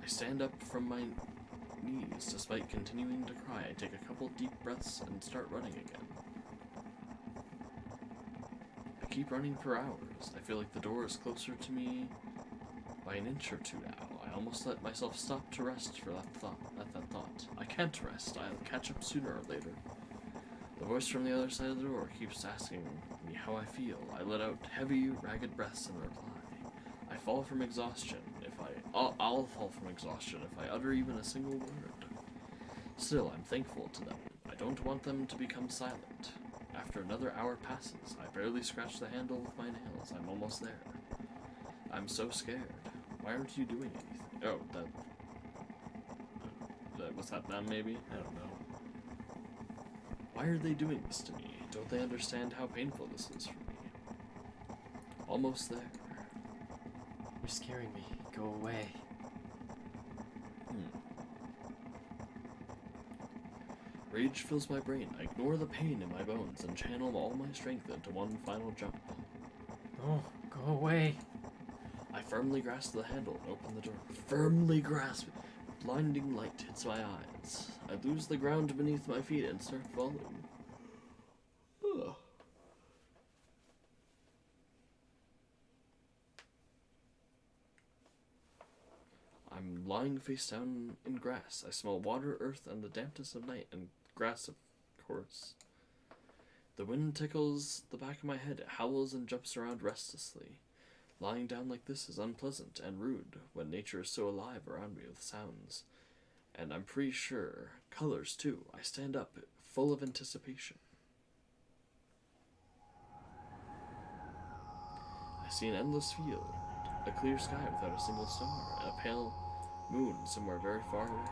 I stand up from my knees despite continuing to cry. I take a couple deep breaths and start running again. I keep running for hours. I feel like the door is closer to me by an inch or two now. I almost let myself stop to rest for that thought. I can't rest. I'll catch up sooner or later. The voice from the other side of the door keeps asking me how I feel. I let out heavy, ragged breaths in reply. I fall from exhaustion I'll fall from exhaustion if I utter even a single word. Still, I'm thankful to them. I don't want them to become silent. After another hour passes, I barely scratch the handle with my nails. I'm almost there. I'm so scared. Why aren't you doing anything? Oh, was that them maybe? I don't know. Why are they doing this to me? Don't they understand how painful this is for me? Almost there. You're scaring me. Go away. Rage fills my brain. I ignore the pain in my bones and channel all my strength into one final jump. Oh, go away. I firmly grasp the handle and open the door. Firmly grasp it. Blinding light hits my eyes. I lose the ground beneath my feet and start falling. Ugh. I'm lying face down in grass. I smell water, earth, and the dampness of night, and grass, of course. The wind tickles the back of my head. It howls and jumps around restlessly. Lying down like this is unpleasant and rude when nature is so alive around me with sounds. And I'm pretty sure colors, too. I stand up, full of anticipation. I see an endless field, a clear sky without a single star, and a pale moon somewhere very far away.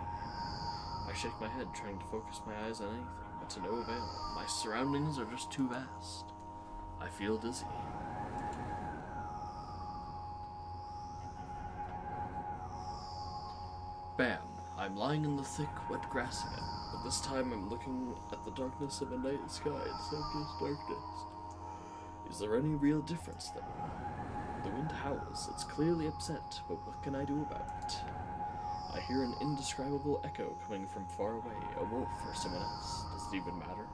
I shake my head, trying to focus my eyes on anything, but to no avail. My surroundings are just too vast. I feel dizzy. Bam! I'm lying in the thick, wet grass again, but this time I'm looking at the darkness of a night sky instead of just darkness. Is there any real difference, though? The wind howls. It's clearly upset, but what can I do about it? I hear an indescribable echo coming from far away, a wolf or someone else. Does it even matter?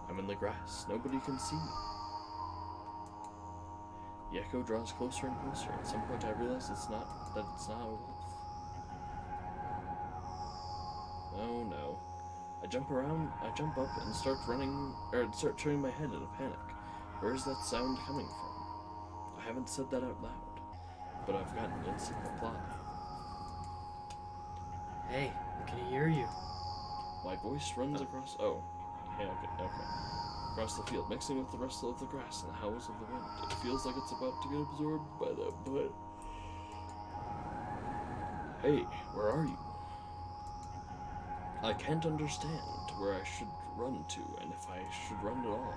I'm in the grass. Nobody can see me. The echo draws closer and closer. At some point I realize it's not a wolf. Oh no. I jump up and start turning my head in a panic. Where is that sound coming from? I haven't said that out loud, but I've gotten an instant reply. Hey, I can hear you. My voice runs across... Oh. Yeah, okay. Across the field, mixing with the rustle of the grass and the howls of the wind. It feels like it's about to get absorbed by the butt. Hey, where are you? I can't understand where I should run to, and if I should run at all.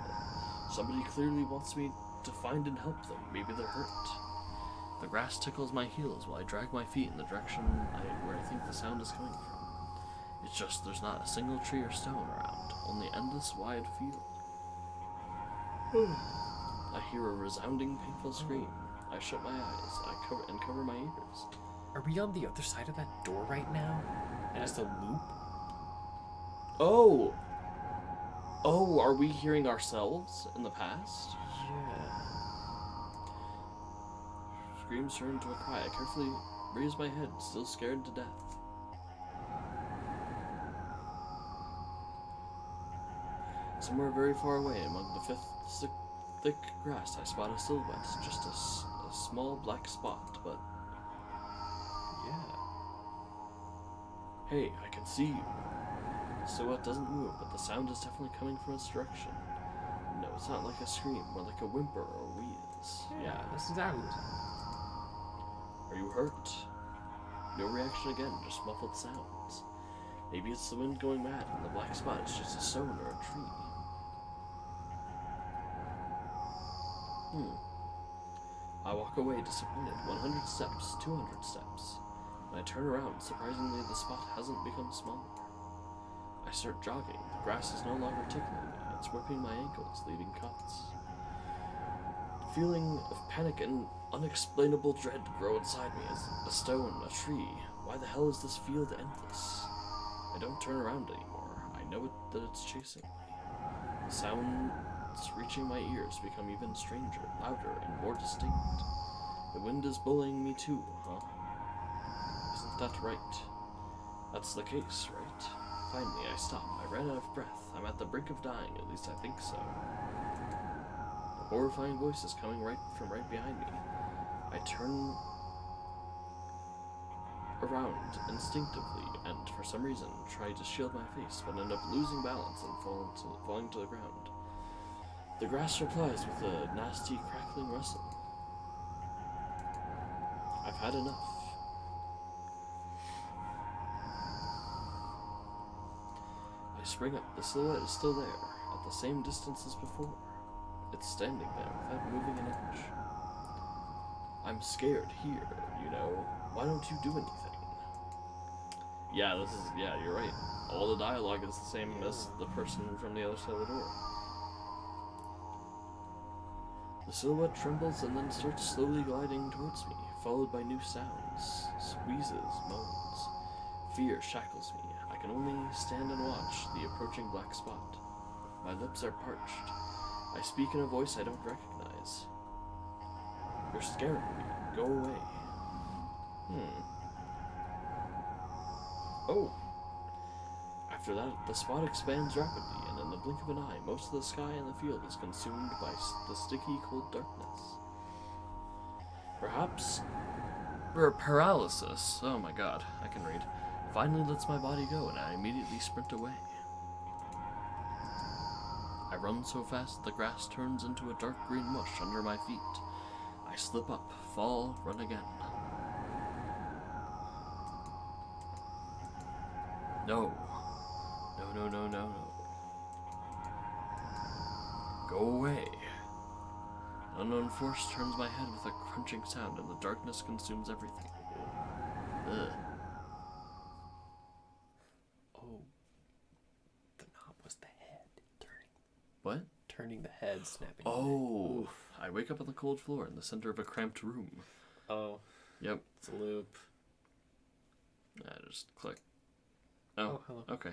Somebody clearly wants me to find and help them. Maybe they're hurt. The grass tickles my heels while I drag my feet in the direction where I think the sound is coming from. It's just there's not a single tree or stone around, only endless wide field. I hear a resounding, painful scream. I shut my eyes. I cover my ears. Are we on the other side of that door right now? And it's the loop? Oh! Oh, are we hearing ourselves in the past? Yeah. Screams turn into a cry. I carefully raise my head, still scared to death. Somewhere very far away, among the thick grass, I spot a silhouette. Just a small black spot, but... Yeah. Hey, I can see you. The silhouette doesn't move, but the sound is definitely coming from its direction. No, it's not like a scream, more like a whimper or wheeze. Yeah, this is out. Are you hurt? No reaction again, just muffled sounds. Maybe it's the wind going mad, and the black spot is just a stone or a tree. I walk away disappointed. 100 steps, 200 steps. When I turn around, surprisingly the spot hasn't become smaller. I start jogging. The grass is no longer tickling me. It's whipping my ankles, leaving cuts. The feeling of panic and unexplainable dread grow inside me as a stone, a tree. Why the hell is this field endless? I don't turn around anymore. I know that it's chasing me. The sounds reaching my ears become even stranger, louder, and more distinct. The wind is bullying me too, huh? Isn't that right? That's the case, right? Finally, I stop. I ran out of breath. I'm at the brink of dying, at least I think so. A horrifying voice is coming from right behind me. I turn around instinctively and, for some reason, try to shield my face, but end up losing balance and falling to the ground. The grass replies with a nasty, crackling rustle. I've had enough. I spring up. The silhouette is still there, at the same distance as before. It's standing there without moving an inch. I'm scared here, you know. Why don't you do anything? Yeah, you're right. All the dialogue is the same as the person from the other side of the door. The silhouette trembles and then starts slowly gliding towards me, followed by new sounds, wheezes, moans. Fear shackles me. I can only stand and watch the approaching black spot. My lips are parched. I speak in a voice I don't recognize. You're scaring me. Go away. Oh. After that, the spot expands rapidly, and in the blink of an eye, most of the sky in the field is consumed by the sticky, cold darkness. Perhaps paralysis, oh my god, I can read, finally lets my body go, and I immediately sprint away. I run so fast the grass turns into a dark green mush under my feet. I slip up, fall, run again. No. No, no, no, no, no. Go away. An unknown force turns my head with a crunching sound, and the darkness consumes everything. Ugh. Oh. The knob was the head turning. What? Turning the head, snapping. Oh. Oof. I wake up on the cold floor in the center of a cramped room. Oh. Yep. It's a loop. I just click. Oh, hello. okay.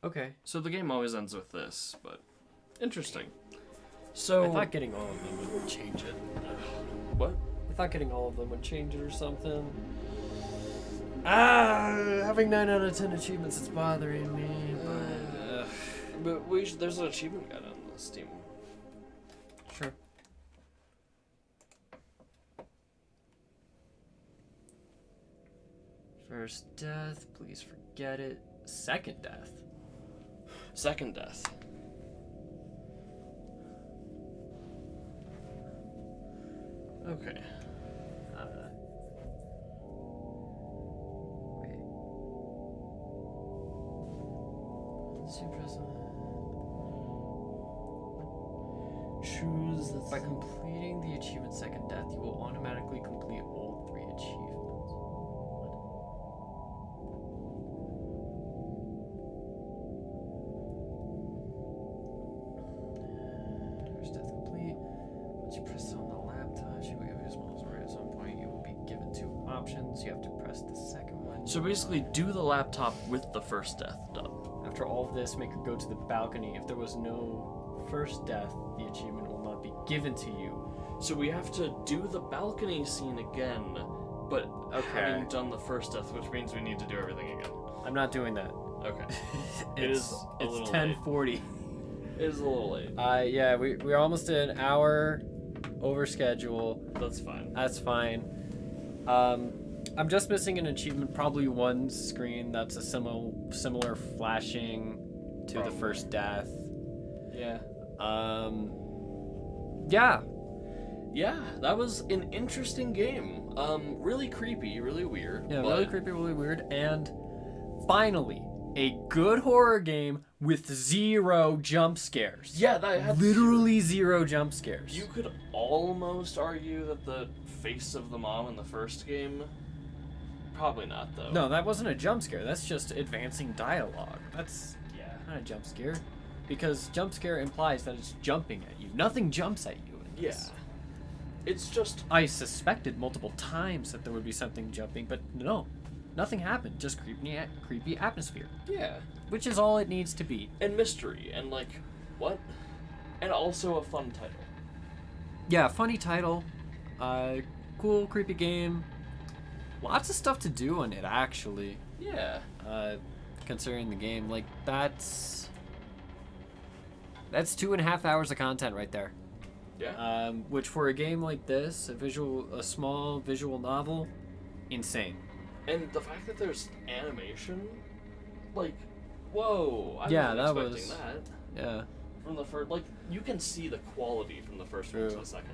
Okay. So the game always ends with this, but interesting. So I thought getting all of them would change it. what? I thought getting all of them would change it or something. Having 9 out of 10 achievements is bothering me, but But there's an achievement guide on the Steam. sure. First death, please forget it. Second death. Second death. Okay. Wait. Choose the By completing the achievement second death, you will automatically complete all 3 achievements. First death complete. Once you press it on the laptop, you will use multiple at some point. You will be given 2 options. You have to press the second one. So basically, do the laptop with the first death done. After all of this, make her go to the balcony. If there was no first death, the achievement will not be given to you. So we have to do the balcony scene again, but having done the first death, which means we need to do everything again. I'm not doing that. Okay. It's a little it's late. 10:40. It is a little late. Yeah, we're almost an hour over schedule. That's fine. That's fine. I'm just missing an achievement, probably one screen that's a similar flashing to the Probably. first death. Yeah. Yeah. Yeah, that was an interesting game. Really creepy, really weird. Yeah, but really creepy, really weird, and finally, a good horror game with 0 jump scares. Yeah, that had Literally 0 jump scares. You could almost argue that the face of the mom in the first game. Probably not, though. No, that wasn't a jump scare. That's just advancing dialogue. That's Yeah. not a jump scare. Because jump scare implies that it's jumping at you. Nothing jumps at you in Yeah. this. It's just. I suspected multiple times that there would be something jumping, but no. Nothing happened. Just creepy atmosphere. Yeah. Which is all it needs to be. And mystery, and like, what? And also a fun title. Yeah, funny title. Cool, creepy game. Lots of stuff to do in it, actually. Yeah. Considering the game. Like, that's 2.5 hours of content right there. Yeah. Which for a game like this, a small visual novel, insane. And the fact that there's animation, like, whoa! I Yeah, wasn't that expecting was- that. Yeah. From the first, like, you can see the quality from the first one to True. the second.